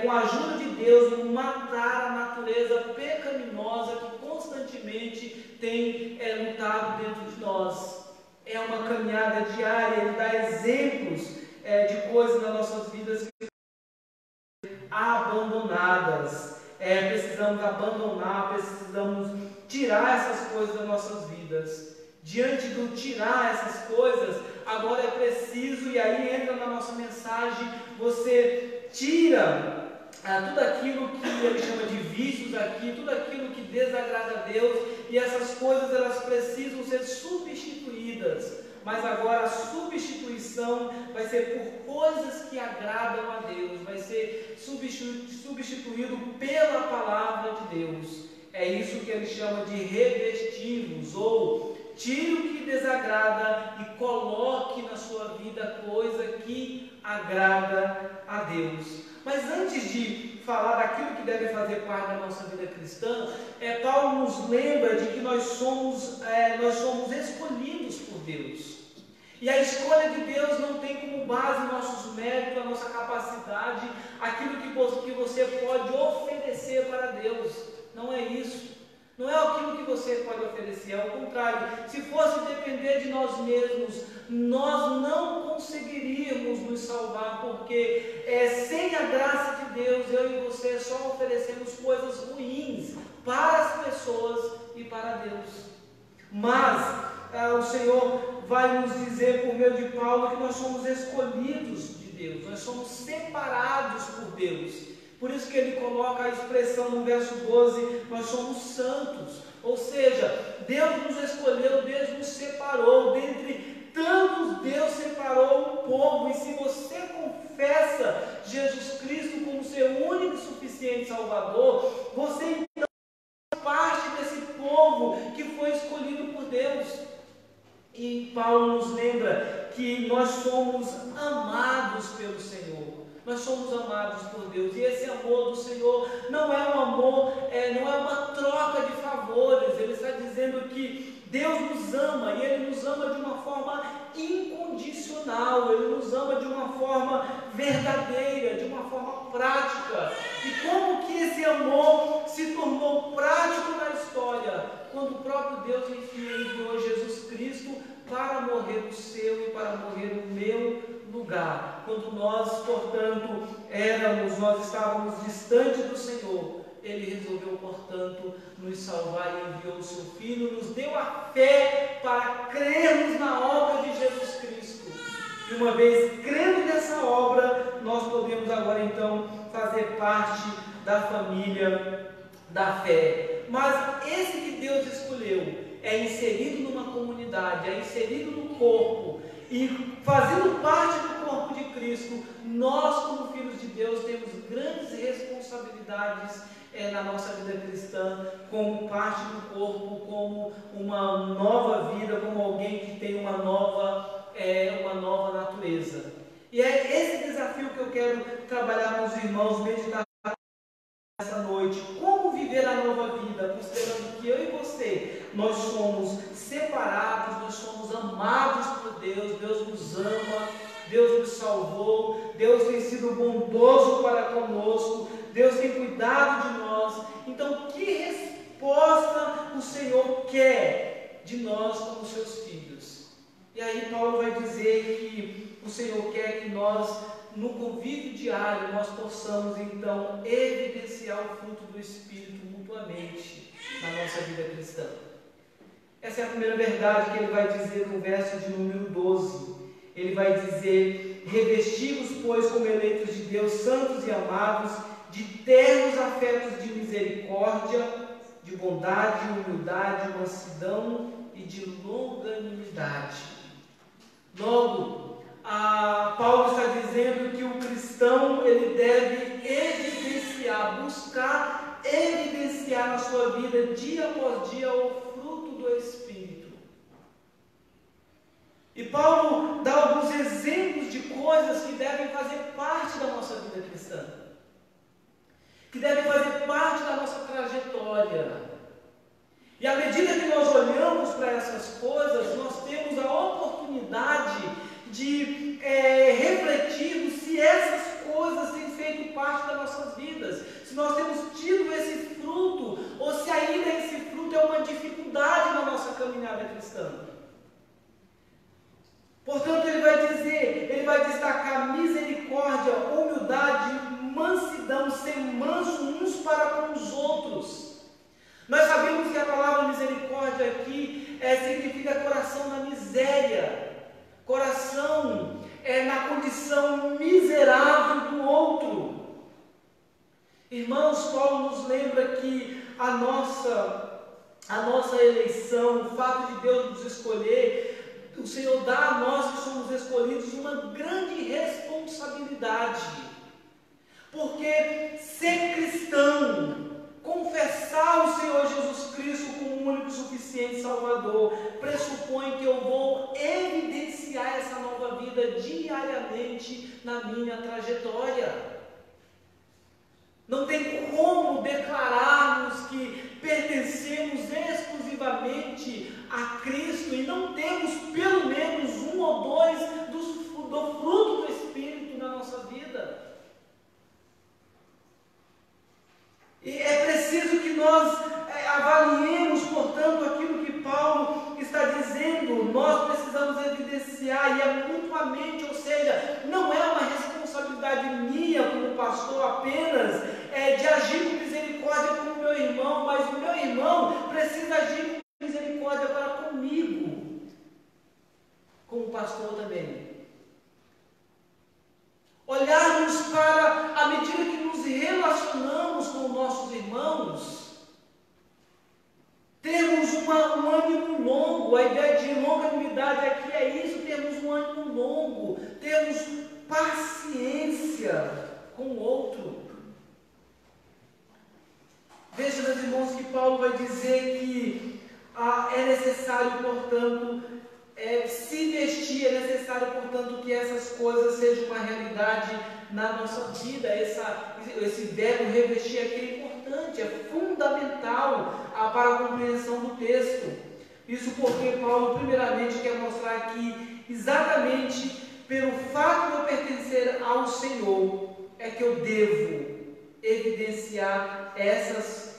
com a ajuda de Deus, matar a natureza pecaminosa que constantemente tem lutado dentro de nós. É uma caminhada diária. Ele dá exemplos de coisas nas nossas vidas abandonadas. Precisamos abandonar, precisamos tirar essas coisas das nossas vidas. Diante do tirar essas coisas, agora é preciso, e aí entra na nossa mensagem, você tira tudo aquilo que ele chama de vícios aqui, tudo aquilo que desagrada a Deus, e essas coisas elas precisam ser substituídas. Mas agora a substituição vai ser por coisas que agradam a Deus, vai ser substituído pela palavra de Deus. É isso que ele chama de revestir-nos, ou tire o que desagrada e coloque na sua vida coisa que agrada a Deus. Mas antes de falar daquilo que deve fazer parte da nossa vida cristã, Paulo nos lembra de que nós somos escolhidos por Deus. E a escolha de Deus não tem como base nossos méritos, a nossa capacidade, aquilo que você pode oferecer para Deus. Não é isso. Não é aquilo que você pode oferecer, é o contrário. Se fosse depender de nós mesmos, nós não conseguiríamos nos salvar, porque sem a graça de Deus, eu e você só oferecemos coisas ruins para as pessoas e para Deus. Mas o Senhor vai nos dizer por meio de Paulo que nós somos escolhidos de Deus, nós somos separados por Deus. Por isso que ele coloca a expressão no verso 12, nós somos santos. Ou seja, Deus nos escolheu, Deus nos separou. Dentre tantos, Deus separou um povo. E se você confessa Jesus Cristo como seu único e suficiente Salvador, você então faz parte desse povo que foi escolhido Paulo nos lembra que nós somos amados pelo Senhor. Nós somos amados por Deus, e esse amor do Senhor não é um amor, não é uma troca de favores. Ele está dizendo que Deus nos ama, e Ele nos ama de uma forma incondicional, Ele nos ama de uma forma verdadeira, de uma forma prática. E como que esse amor se tornou prático na história? Quando o próprio Deus enviou Jesus Cristo para morrer no seu e para morrer no meu lugar. Quando nós, portanto, nós estávamos distantes do Senhor, Ele resolveu, portanto, nos salvar e enviou o seu Filho, nos deu a fé para crermos na obra de Jesus Cristo. E uma vez crendo nessa obra, nós podemos agora então fazer parte da família da fé. Mas esse que Deus escolheu é inserido numa comunidade, é inserido no corpo, e fazendo parte do corpo de Cristo, nós, como filhos de Deus, temos grandes responsabilidades na nossa vida cristã, como parte do corpo, como uma nova vida, como alguém que tem uma nova natureza. E é esse desafio que eu quero trabalhar com os irmãos, meditar essa noite. Como viver a nova vida, considerando que eu e você, nós somos separados, nós somos amados por Deus, Deus nos ama, Deus nos salvou, Deus tem sido bondoso para conosco, Deus tem cuidado de nós. Então, que resposta o Senhor quer de nós como seus filhos? E aí Paulo vai dizer que o Senhor quer que nós, no convívio diário, nós possamos então evidenciar o fruto do Espírito mutuamente na nossa vida cristã. Essa é a primeira verdade que ele vai dizer no verso de número 12. Ele vai dizer: revesti-vos, pois, como eleitos de Deus, santos e amados, de ternos afetos de misericórdia, de bondade, humildade, mansidão e de longanimidade. Logo, Paulo está dizendo que o cristão ele deve evidenciar, buscar evidenciar na sua vida, dia após dia, o fruto do Espírito. E Paulo dá alguns exemplos de coisas que devem fazer parte da nossa vida cristã, que devem fazer parte da nossa trajetória. E à medida que nós olhamos para essas coisas, nós temos a oportunidade de refletirmos se essas coisas têm feito parte das nossas vidas, se nós temos tido esse fruto, ou se ainda esse fruto é uma dificuldade na nossa caminhada cristã. Portanto, ele vai destacar misericórdia, humildade, mansidão, ser manso uns para com os outros. Nós sabemos que a palavra misericórdia aqui significa coração na miséria, coração na condição miserável do outro. Irmãos, Paulo nos lembra que a nossa eleição, o fato de Deus nos escolher, o Senhor dá a nós que somos escolhidos uma grande responsabilidade, porque ser cristão, confessar o Senhor Jesus Cristo como o único e suficiente Salvador, pressupõe que eu vou evidenciar essa nova vida diariamente na minha trajetória. Não tem como declararmos que pertencemos exclusivamente a Cristo e não temos pelo menos um ou dois do fruto do Espírito na nossa vida. E é preciso que nós avaliemos, portanto, aquilo que Paulo está dizendo. Nós precisamos evidenciar, e é mutuamente, ou seja, não é uma responsabilidade minha como pastor apenas de agir com misericórdia com o meu irmão, mas o meu irmão precisa agir com misericórdia para comigo, como pastor também. Olharmos para, à medida que nos relacionamos com nossos irmãos, termos um ânimo longo. A ideia de longanimidade aqui é isso, termos um ânimo longo, termos paciência com o outro. Veja, meus irmãos, que Paulo vai dizer que é necessário, portanto, se vestir, é necessário, portanto, que essas coisas sejam uma realidade na nossa vida. Esse verbo revestir aqui é importante, é fundamental para a compreensão do texto. Isso porque Paulo, primeiramente, quer mostrar aqui, exatamente pelo fato de eu pertencer ao Senhor, é que eu devo evidenciar essas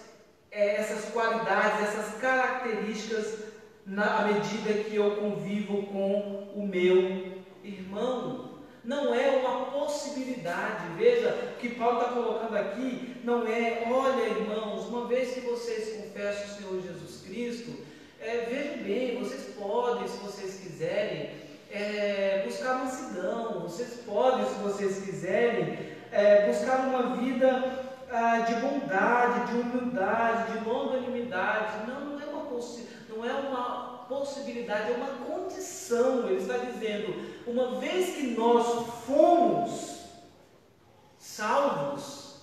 qualidades, essas características, na medida que eu convivo com o meu irmão. Não é uma possibilidade. Veja, o que Paulo está colocando aqui não é, olha, irmãos, uma vez que vocês confessam o Senhor Jesus Cristo, vejam bem, vocês podem, se vocês quiserem, buscar mansidão, vocês podem, se vocês quiserem, buscar uma vida de bondade, de humildade, de longanimidade. Não é uma possibilidade, é uma condição. Ele está dizendo, uma vez que nós fomos salvos,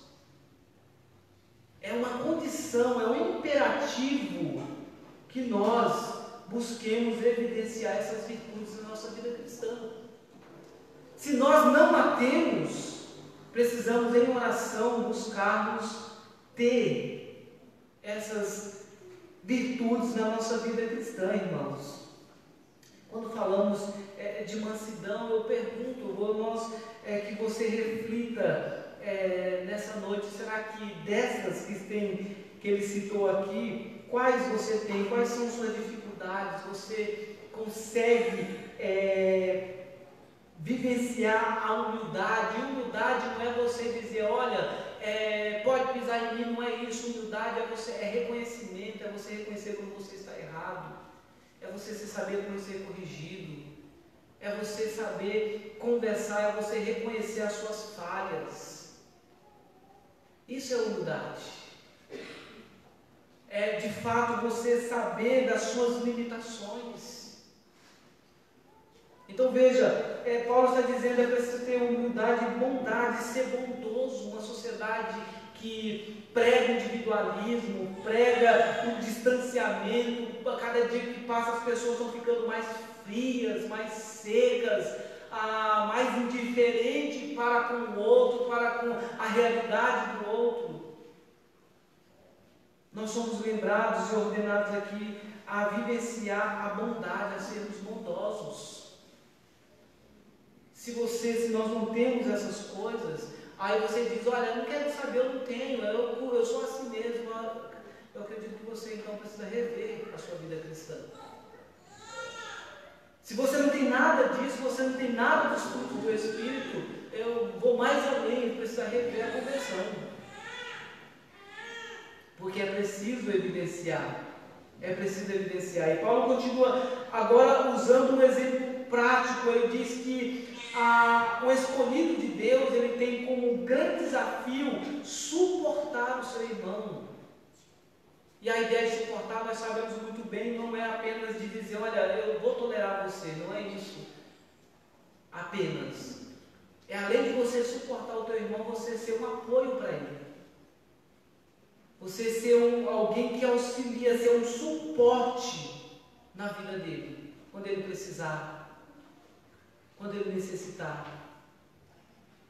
é uma condição, é um imperativo que nós busquemos evidenciar essas virtudes na nossa vida cristã. Se nós não a temos, precisamos em oração buscarmos ter essas virtudes na nossa vida cristã, irmãos. Quando falamos de mansidão, eu pergunto, que você reflita nessa noite, será que dessas que ele citou aqui, quais você tem, quais são suas dificuldades, você consegue vivenciar a humildade? Humildade não é você dizer, olha, pode pisar em mim, não é isso. Humildade é reconhecimento, é você reconhecer quando você está errado, é você se saber quando ser corrigido, é você saber conversar, é você reconhecer as suas falhas. Isso é humildade. É de fato você saber das suas limitações. Então veja, Paulo está dizendo, é preciso ter humildade e bondade, ser bondoso. Uma sociedade que prega o individualismo, prega o distanciamento, a cada dia que passa as pessoas estão ficando mais frias, mais secas, mais indiferentes para com o outro, para com a realidade do outro. Nós somos lembrados e ordenados aqui a vivenciar a bondade, a sermos bondosos. Se nós não temos essas coisas, aí você diz, olha, eu não quero saber, eu não tenho, eu sou assim mesmo. Eu acredito que você então precisa rever a sua vida cristã. Se você não tem nada disso, você não tem nada dos frutos do Espírito, eu vou mais além, precisa rever a conversão. Porque é preciso evidenciar. E Paulo continua agora usando um exemplo prático. Ele diz que o escolhido de Deus, ele tem como grande desafio suportar o seu irmão. E a ideia de suportar, nós sabemos muito bem, não é apenas de dizer, olha, eu vou tolerar você, não é isso apenas. É além de você suportar o teu irmão, você ser um apoio para ele. Você ser alguém que auxilia, ser um suporte na vida dele, quando ele precisar, quando ele necessitar.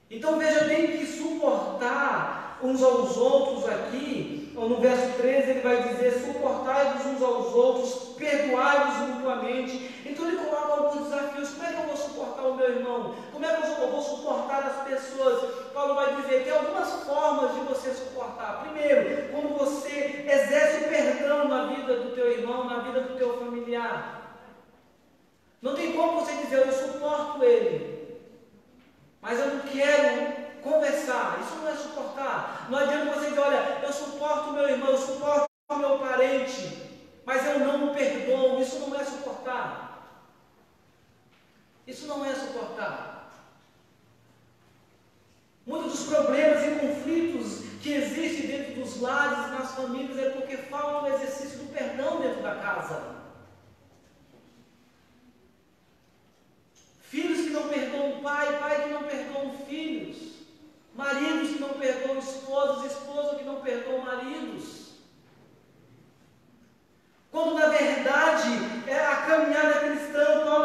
Então veja bem que suportar uns aos outros aqui, no verso 13 ele vai dizer, suportai-vos uns aos outros, perdoai-vos mutuamente. Então ele coloca alguns desafios. Como é que eu vou suportar o meu irmão? Como é que eu vou suportar as pessoas? Paulo vai dizer que tem algumas formas de você suportar. Primeiro, quando você exerce o perdão na vida do teu irmão, na vida do teu familiar. Não tem como você dizer, eu suporto ele, mas eu não quero conversar. Isso não é suportar. Não adianta você dizer, olha, eu suporto o meu irmão, eu suporto o meu parente, mas eu não o perdoo. Isso não é suportar. Isso não é suportar. Muitos dos problemas e conflitos que existem dentro dos lares e nas famílias é porque falta o exercício do perdão dentro da casa. Filhos que não perdoam o pai que não perdoam filhos, maridos que não perdoam esposas, esposas que não perdoam maridos. Quando na verdade a caminhada cristã, Paulo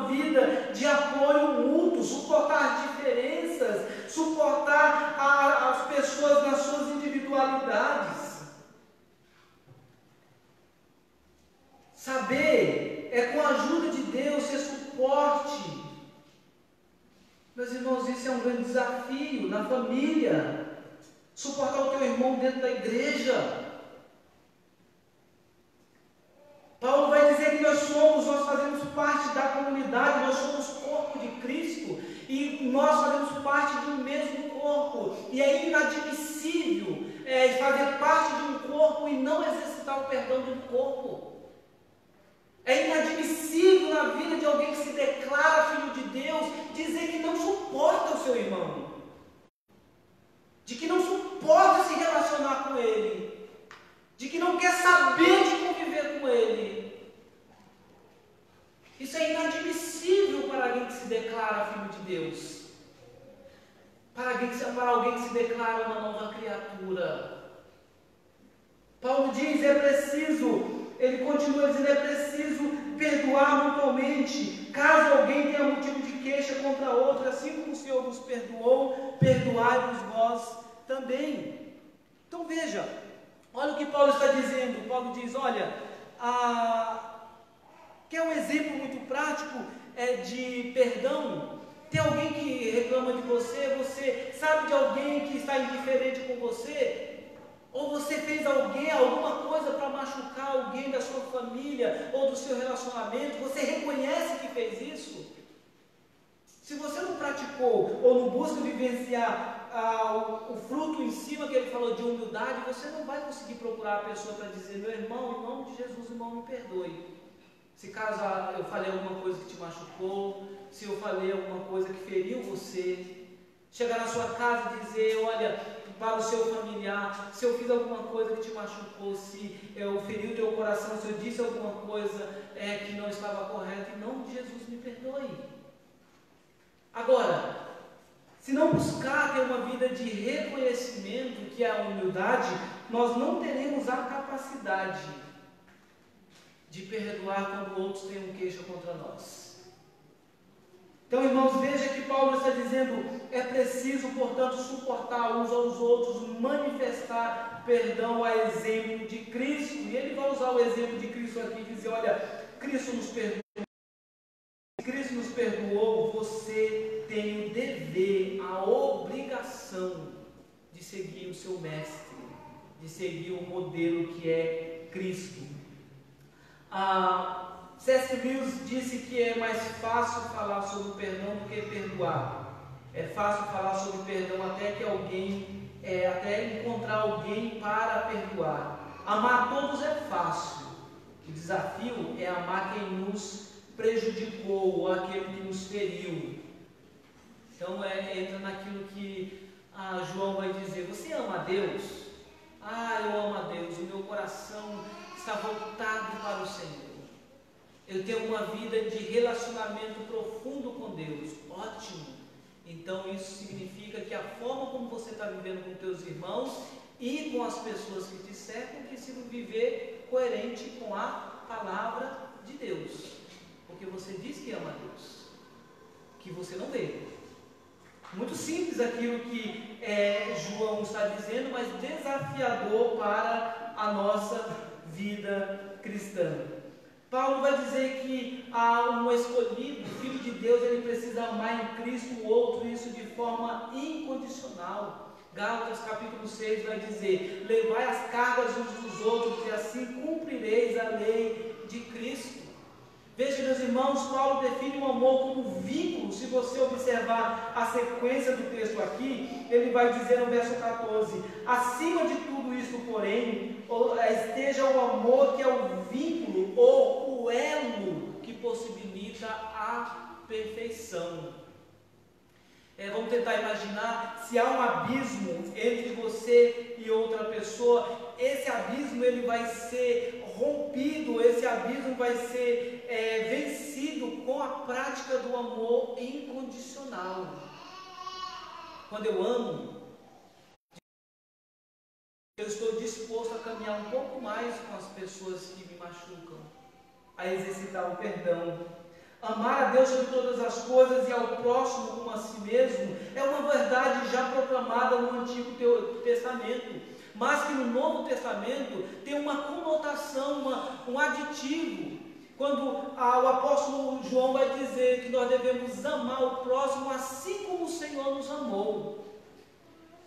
uma vida de apoio mútuo, suportar diferenças, suportar as pessoas nas suas individualidades. Saber com a ajuda de Deus ser suporte. Meus irmãos, isso é um grande desafio na família. Suportar o teu irmão dentro da igreja. Paulo vai dizer que nós fazemos parte da comunidade, nós somos corpo de Cristo e nós fazemos parte de um mesmo corpo. E é inadmissível fazer parte de um corpo e não exercitar o perdão do corpo. É inadmissível na vida de alguém que se declara filho de Deus dizer que não suporta o seu irmão, de que não suporta se relacionar com ele, de que não quer saber de conviver com ele. Isso é inadmissível para alguém que se declara filho de Deus, para alguém que se declara uma nova criatura. Paulo diz, ele continua dizendo, é preciso perdoar mutuamente, caso alguém tenha motivo de queixa contra outro, assim como o Senhor vos perdoou, perdoai-vos vós também. Então veja, olha o que Paulo está dizendo. Paulo diz, olha, quer um exemplo muito prático de perdão? Tem alguém que reclama de você, você sabe de alguém que está indiferente com você? Ou você fez alguma coisa para machucar alguém da sua família ou do seu relacionamento, você reconhece que fez isso? Se você não praticou ou não busca vivenciar o fruto em cima que ele falou de humildade, você não vai conseguir procurar a pessoa para dizer, meu irmão, em nome de Jesus, irmão, me perdoe. Se caso eu falei alguma coisa que te machucou, se eu falei alguma coisa que feriu você, chegar na sua casa e dizer, olha, para o seu familiar, se eu fiz alguma coisa que te machucou, se eu feri o teu coração, se eu disse alguma coisa que não estava correta, em nome de Jesus, me perdoe. Agora, se não buscar ter uma vida de reconhecimento, que é a humildade, nós não teremos a capacidade de perdoar quando outros tenham queixa contra nós. Então, irmãos, veja que Paulo está dizendo, é preciso, portanto, suportar uns aos outros, manifestar perdão a exemplo de Cristo. E ele vai usar o exemplo de Cristo aqui e dizer, olha, Cristo nos perdoou. Se Cristo nos perdoou, você tem o dever, a obrigação de seguir o seu mestre, de seguir o modelo que é Cristo. C.S. Lewis disse que é mais fácil falar sobre o perdão do que perdoar. É fácil falar sobre perdão até encontrar alguém para perdoar. Amar todos é fácil. O desafio é amar quem nos prejudicou ou aquele que nos feriu. Então entra naquilo que João vai dizer, você ama a Deus? Eu amo a Deus, o meu coração está voltado para o Senhor. Eu tenho uma vida de relacionamento profundo com Deus. Ótimo. Então isso significa que a forma como você está vivendo com teus irmãos e com as pessoas que te cercam precisa viver coerente com a palavra de Deus. Porque você diz que ama a Deus, que você não vê. Muito simples aquilo que João está dizendo, mas desafiador para a nossa vida cristã. Paulo vai dizer que um escolhido, filho de Deus, ele precisa amar em Cristo o outro, isso de forma incondicional. Gálatas capítulo 6 vai dizer, levai as cargas uns dos outros e assim cumprireis a lei de Cristo. Veja, meus irmãos, Paulo define o amor como vínculo. Se você observar a sequência do texto aqui, ele vai dizer no verso 14, acima de tudo isso, porém, esteja o amor, que é o vínculo ou o elo que possibilita a perfeição. Vamos tentar imaginar, se há um abismo entre você e outra pessoa, esse abismo ele vai ser rompido, esse abismo vai ser vencido com a prática do amor incondicional. Quando eu amo, eu estou disposto a caminhar um pouco mais com as pessoas que me machucam, a exercitar o perdão, Amar a Deus sobre todas as coisas e ao próximo como a si mesmo é uma verdade já proclamada no Antigo Testamento, mas que no Novo Testamento tem uma conotação, um aditivo, quando o apóstolo João vai dizer que nós devemos amar o próximo assim como o Senhor nos amou.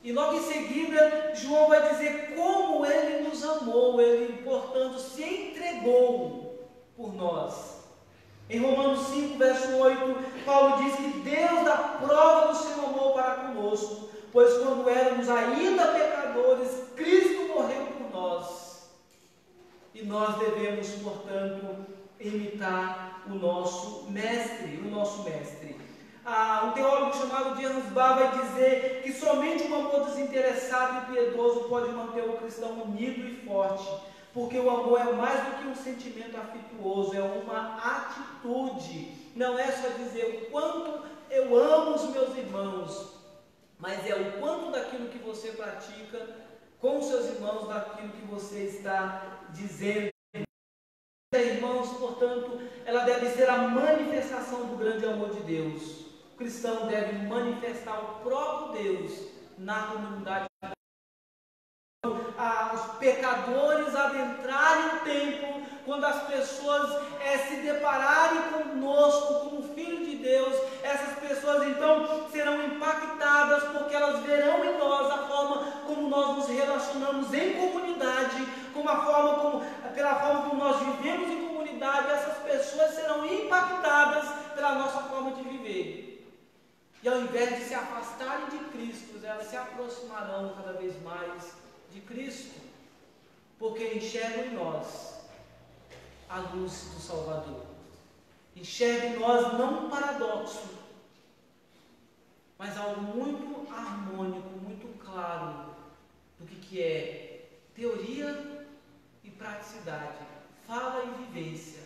E logo em seguida, João vai dizer como Ele nos amou, Ele, portanto, se entregou por nós. Em Romanos 5, verso 8, Paulo diz que Deus dá prova do seu amor para conosco, pois quando éramos ainda pecadores, Cristo morreu por nós. E nós devemos, portanto, imitar o nosso mestre, um teólogo chamado de Ansbach vai dizer que somente um amor desinteressado e piedoso pode manter o cristão unido e forte, porque o amor é mais do que um sentimento afetuoso, é uma atitude. Não é só dizer o quanto eu amo os meus irmãos, mas é o quanto daquilo que você pratica com os seus irmãos, daquilo que você está dizendo. Irmãos, portanto, ela deve ser a manifestação do grande amor de Deus. O cristão deve manifestar o próprio Deus na comunidade. Os pecadores adentrarem o templo, quando as pessoas se depararem conosco como filho de Deus, essas pessoas então serão impactadas, porque elas verão em nós a forma como nós nos relacionamos em comunidade, pela forma como nós vivemos em comunidade. Essas pessoas serão impactadas pela nossa forma de viver. E ao invés de se afastarem de Cristo, elas se aproximarão cada vez mais de Cristo, porque enxergam em nós a luz do Salvador. Enxergam em nós não um paradoxo, mas algo muito harmônico, muito claro do que é teoria e praticidade, fala e vivência,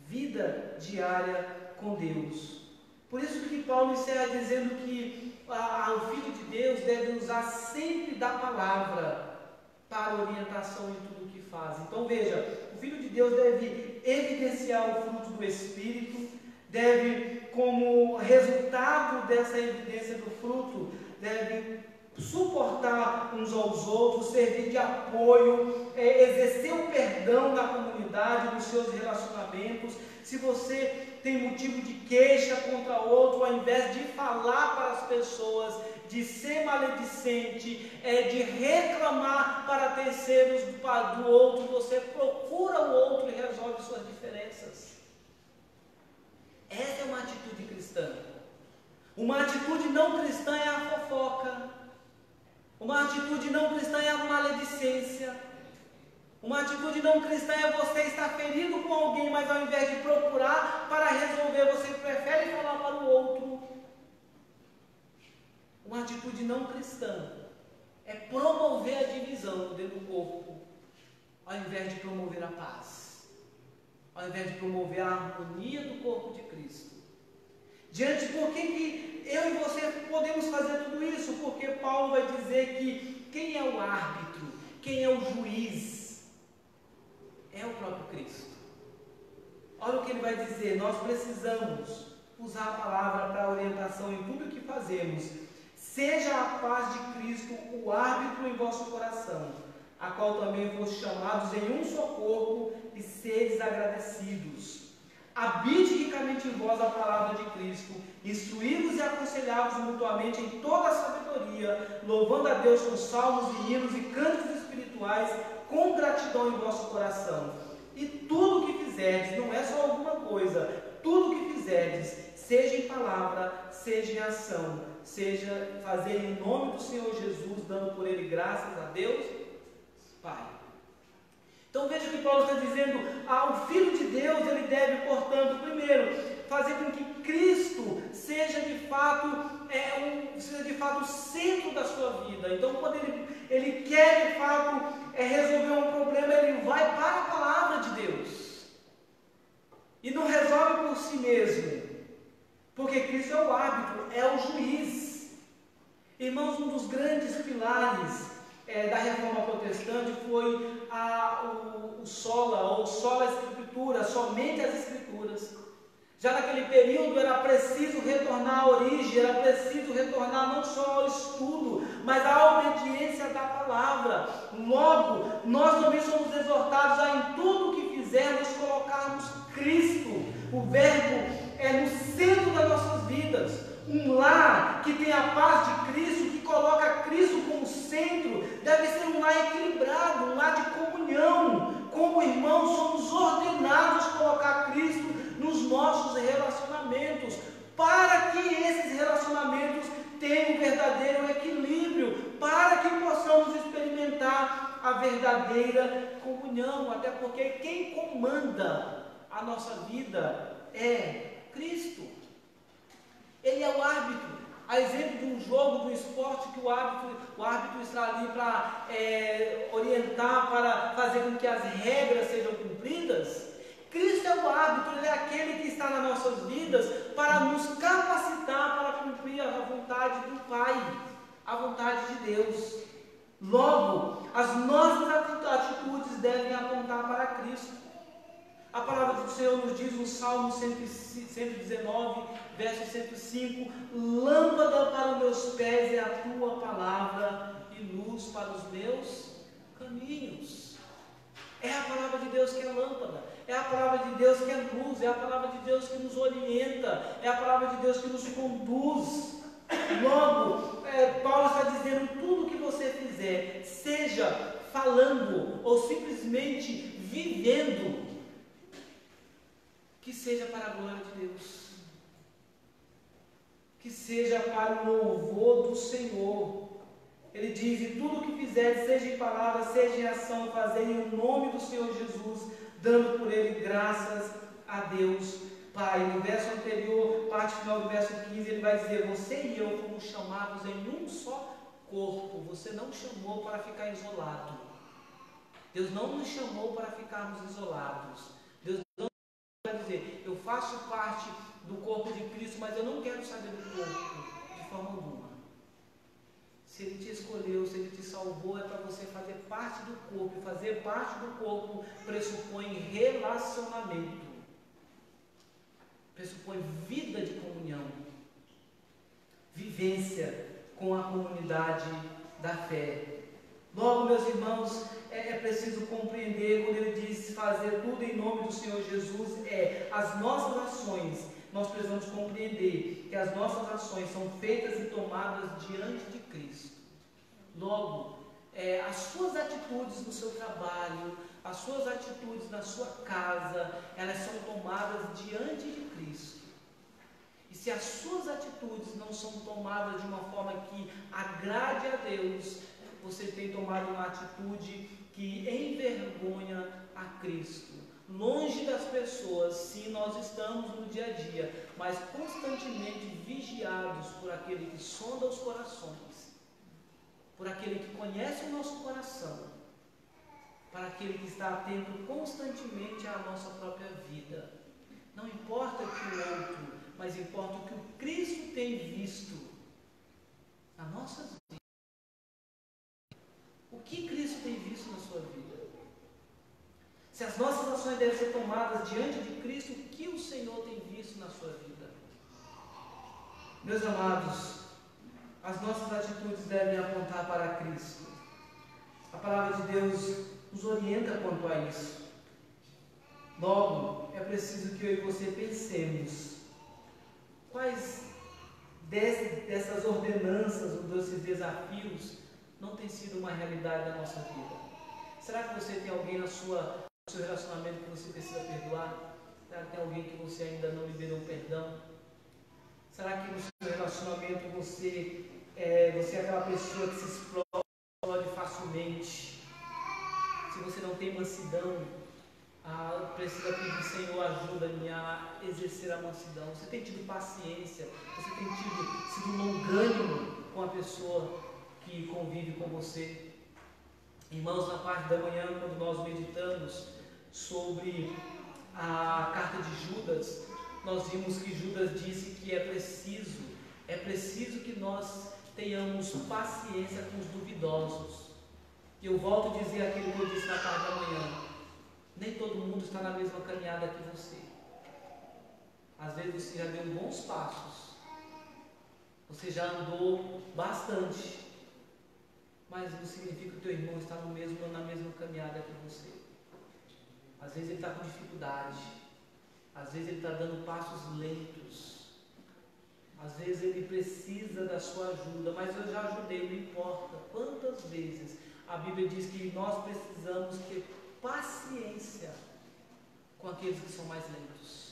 vida diária com Deus. Por isso que Paulo encerra dizendo que o Filho de Deus deve usar sempre da palavra para orientação em tudo o que faz. Então veja, o Filho de Deus deve evidenciar o fruto do Espírito, deve, como resultado dessa evidência do fruto, deve suportar uns aos outros, servir de apoio, exercer o perdão na comunidade, nos seus relacionamentos. Se você tem motivo de queixa contra outro, ao invés de falar para as pessoas, de ser maledicente, de reclamar para terceiros do outro, você procura o outro e resolve suas diferenças. Essa é uma atitude cristã. Uma atitude não cristã é a fofoca. Uma atitude não cristã é a maledicência. Uma atitude não cristã é você estar ferido com alguém, mas ao invés de procurar para resolver, você prefere falar para o outro. Uma atitude não cristã é promover a divisão dentro do corpo, ao invés de promover a paz, ao invés de promover a harmonia do corpo de Cristo. Por que eu e você podemos fazer tudo isso? Porque Paulo vai dizer que quem é o árbitro, quem é o juiz, é o próprio Cristo. Olha o que ele vai dizer: nós precisamos usar a palavra para orientação em tudo o que fazemos. Seja a paz de Cristo o árbitro em vosso coração, a qual também foste chamados em um só corpo, e sedes agradecidos. Habite ricamente em vós a palavra de Cristo, instruí-vos e aconselhá-vos mutuamente em toda a sabedoria, louvando a Deus com salmos e hinos e cânticos espirituais, com gratidão em vosso coração. E tudo o que fizerdes, não é só alguma coisa, tudo o que fizerdes, seja em palavra, seja em ação, seja fazer em nome do Senhor Jesus, dando por Ele graças a Deus, Pai. Então veja que Paulo está dizendo, o Filho de Deus, ele deve, portanto, primeiro, fazer com que Cristo seja de fato o centro da sua vida. Então quando ele quer de fato resolver um problema, ele vai para a palavra de Deus e não resolve por si mesmo, porque Cristo é o árbitro, é o juiz. Irmãos, um dos grandes pilares da reforma protestante foi o sola, ou sola escritura, somente as escrituras. Já naquele período era preciso retornar à origem, era preciso retornar não só ao estudo, mas à obediência da palavra. Logo, nós também somos exortados a em tudo que fizermos colocarmos Cristo. O Verbo é no centro das nossas vidas. Um lar que tem a paz de Cristo, que coloca Cristo como centro, deve ser um lar equilibrado, um lar de comunhão. Como irmãos, somos ordenados a colocar Cristo nos nossos relacionamentos, para que esses relacionamentos tenham um verdadeiro equilíbrio, para que possamos experimentar a verdadeira comunhão, até porque quem comanda a nossa vida é Cristo. Ele é o árbitro. A exemplo de um jogo, de um esporte, que o árbitro está ali para orientar, para fazer com que as regras sejam cumpridas. Cristo é o árbitro, Ele é aquele que está nas nossas vidas para nos capacitar para cumprir a vontade do Pai, a vontade de Deus. Logo, as nossas atitudes devem apontar para Cristo. A palavra do Senhor nos diz no Salmo 119, verso 105, lâmpada para os meus pés é a tua palavra e luz para os meus caminhos. É a palavra de Deus que é lâmpada, é a palavra de Deus que é luz, é a palavra de Deus que nos orienta, é a palavra de Deus que nos conduz. Logo, Paulo está dizendo, tudo que você fizer, seja falando ou simplesmente vivendo, que seja para a glória de Deus, que seja para o louvor do Senhor. Ele diz, e tudo o que fizer, seja em palavra, seja em ação, fazei em nome do Senhor Jesus, dando por Ele graças a Deus Pai. No verso anterior, parte final do verso 15, ele vai dizer, você e eu fomos chamados em um só corpo. Você não chamou para ficar isolado. Deus não nos chamou para ficarmos isolados. Deus não vai dizer, eu faço parte do corpo de Cristo, mas eu não quero saber do corpo de forma alguma. Se Ele te escolheu, se Ele te salvou, é para você fazer parte do corpo. E fazer parte do corpo pressupõe relacionamento, pressupõe vida de comunhão, vivência com a comunidade da fé. Logo, meus irmãos, é preciso compreender, quando ele diz fazer tudo em nome do Senhor Jesus, as nossas ações, nós precisamos compreender que as nossas ações são feitas e tomadas diante de Cristo. Logo, as suas atitudes no seu trabalho, as suas atitudes na sua casa, elas são tomadas diante de Cristo. E se as suas atitudes não são tomadas de uma forma que agrade a Deus, você tem tomado uma atitude que envergonha a Cristo. Longe das pessoas, sim, nós estamos no dia a dia, mas constantemente vigiados por aquele que sonda os corações, por aquele que conhece o nosso coração, para aquele que está atento constantemente à nossa própria vida. Não importa que o outro, mas importa o que o Cristo tem visto nas nossas vidas. O que Cristo tem visto na sua vida? Se as nossas ações devem ser tomadas diante de Cristo, o que o Senhor tem visto na sua vida? Meus amados, as nossas atitudes devem apontar para Cristo. A palavra de Deus nos orienta quanto a isso. Logo, é preciso que eu e você pensemos quais dessas ordenanças ou desses desafios não tem sido uma realidade da nossa vida. Será que você tem alguém no seu relacionamento que você precisa perdoar? Será que tem alguém que você ainda não liberou perdão? Será que no seu relacionamento você é aquela pessoa que se explode facilmente? Se você não tem mansidão, precisa pedir, Senhor, ajuda-me a exercer a mansidão. Você tem tido paciência? Você tem sido longânimo com a pessoa que convive com você? Irmãos, na parte da manhã, quando nós meditamos sobre a carta de Judas, nós vimos que Judas disse que é preciso que nós tenhamos paciência com os duvidosos. E eu volto a dizer aquilo que eu disse na parte da manhã: nem todo mundo está na mesma caminhada que você. Às vezes você já deu bons passos, você já andou bastante, mas não significa que o teu irmão está na mesma caminhada que você. Às vezes ele está com dificuldade, às vezes ele está dando passos lentos, às vezes ele precisa da sua ajuda, mas eu já ajudei, não importa quantas vezes. A Bíblia diz que nós precisamos ter paciência com aqueles que são mais lentos.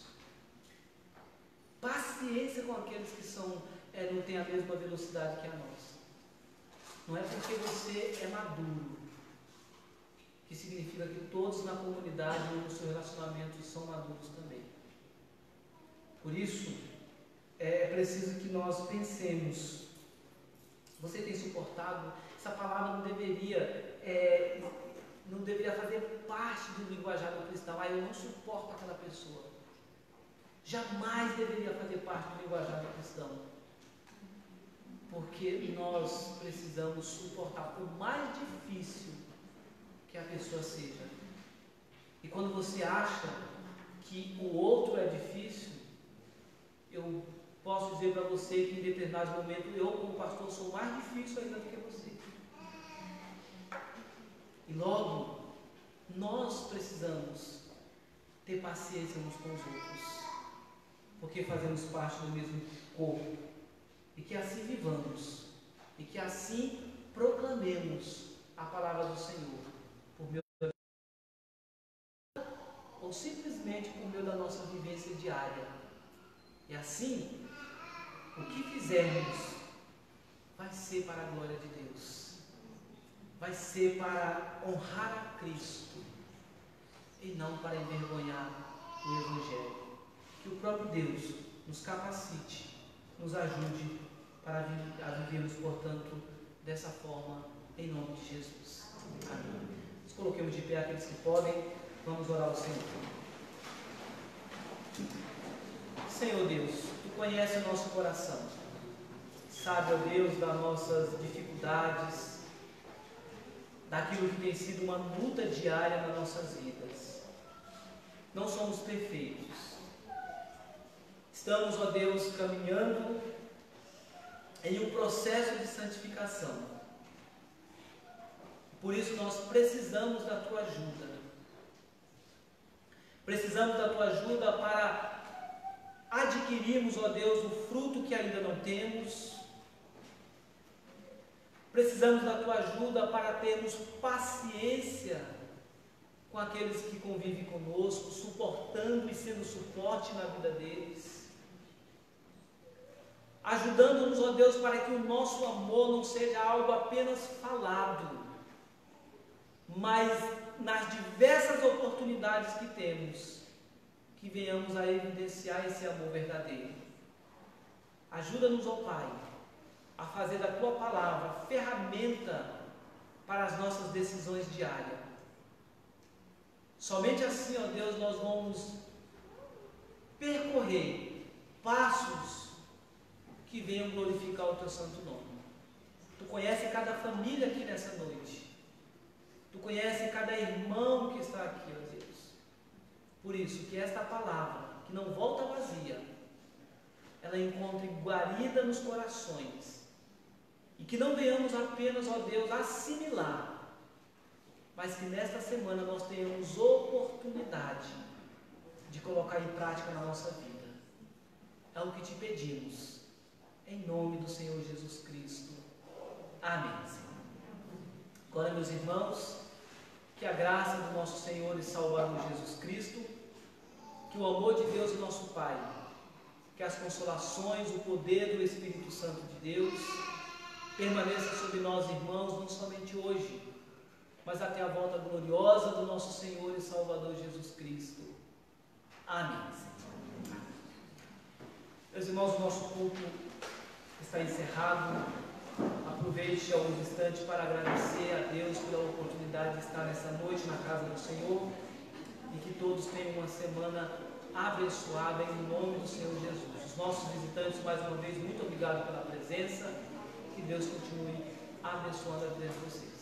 Paciência com aqueles que não têm a mesma velocidade que a nossa. Não é porque você é maduro que significa que todos na comunidade ou no seu relacionamento são maduros também. Por isso, é preciso que nós pensemos. Você tem suportado? Essa palavra não deveria fazer parte do linguajar do cristão. Eu não suporto aquela pessoa. Jamais deveria fazer parte do linguajar do cristão. Porque nós precisamos suportar, por mais difícil que a pessoa seja. E quando você acha que o outro é difícil, eu posso dizer para você que em determinados momentos eu, como pastor, sou mais difícil ainda do que você. E logo, nós precisamos ter paciência uns com os outros, porque fazemos parte do mesmo corpo, e que assim vivamos, e que assim proclamemos a palavra do Senhor, por meio ou simplesmente por meio da nossa vivência diária. E assim, o que fizermos vai ser para a glória de Deus, vai ser para honrar a Cristo e não para envergonhar o Evangelho. Que o próprio Deus nos capacite, nos ajude a vivermos, portanto, dessa forma, em nome de Jesus. Amém. Nos coloquemos de pé aqueles que podem, vamos orar ao Senhor. Senhor Deus, Tu conheces o nosso coração, sabe, ó Deus, das nossas dificuldades, daquilo que tem sido uma luta diária nas nossas vidas. Não somos perfeitos. Estamos, ó Deus, caminhando em um processo de santificação. Por isso nós precisamos da Tua ajuda. Precisamos da Tua ajuda para adquirirmos, ó Deus, o fruto que ainda não temos. Precisamos da Tua ajuda para termos paciência com aqueles que convivem conosco, suportando e sendo suporte na vida deles. Ajudando-nos, ó Deus, para que o nosso amor não seja algo apenas falado, mas nas diversas oportunidades que temos, que venhamos a evidenciar esse amor verdadeiro. Ajuda-nos, ó Pai, a fazer da Tua palavra ferramenta para as nossas decisões diárias. Somente assim, ó Deus, nós vamos percorrer passos que venham glorificar o Teu santo nome. Tu conhece cada família aqui nessa noite. Tu conhece cada irmão que está aqui, ó Deus. Por isso, que esta palavra, que não volta vazia, ela encontre guarida nos corações. E que não venhamos apenas, ó Deus, assimilar, mas que nesta semana nós tenhamos oportunidade de colocar em prática na nossa vida. É o que te pedimos. Em nome do Senhor Jesus Cristo. Amém. Agora, meus irmãos, que a graça do nosso Senhor e Salvador Jesus Cristo, que o amor de Deus, nosso Pai, que as consolações, o poder do Espírito Santo de Deus, permaneça sobre nós, irmãos, não somente hoje, mas até a volta gloriosa do nosso Senhor e Salvador Jesus Cristo. Amém. Meus irmãos, o nosso culto está encerrado. Aproveite alguns instantes para agradecer a Deus pela oportunidade de estar nessa noite na casa do Senhor e que todos tenham uma semana abençoada em nome do Senhor Jesus. Os nossos visitantes, mais uma vez, muito obrigado pela presença. Que Deus continue abençoando a vida de vocês.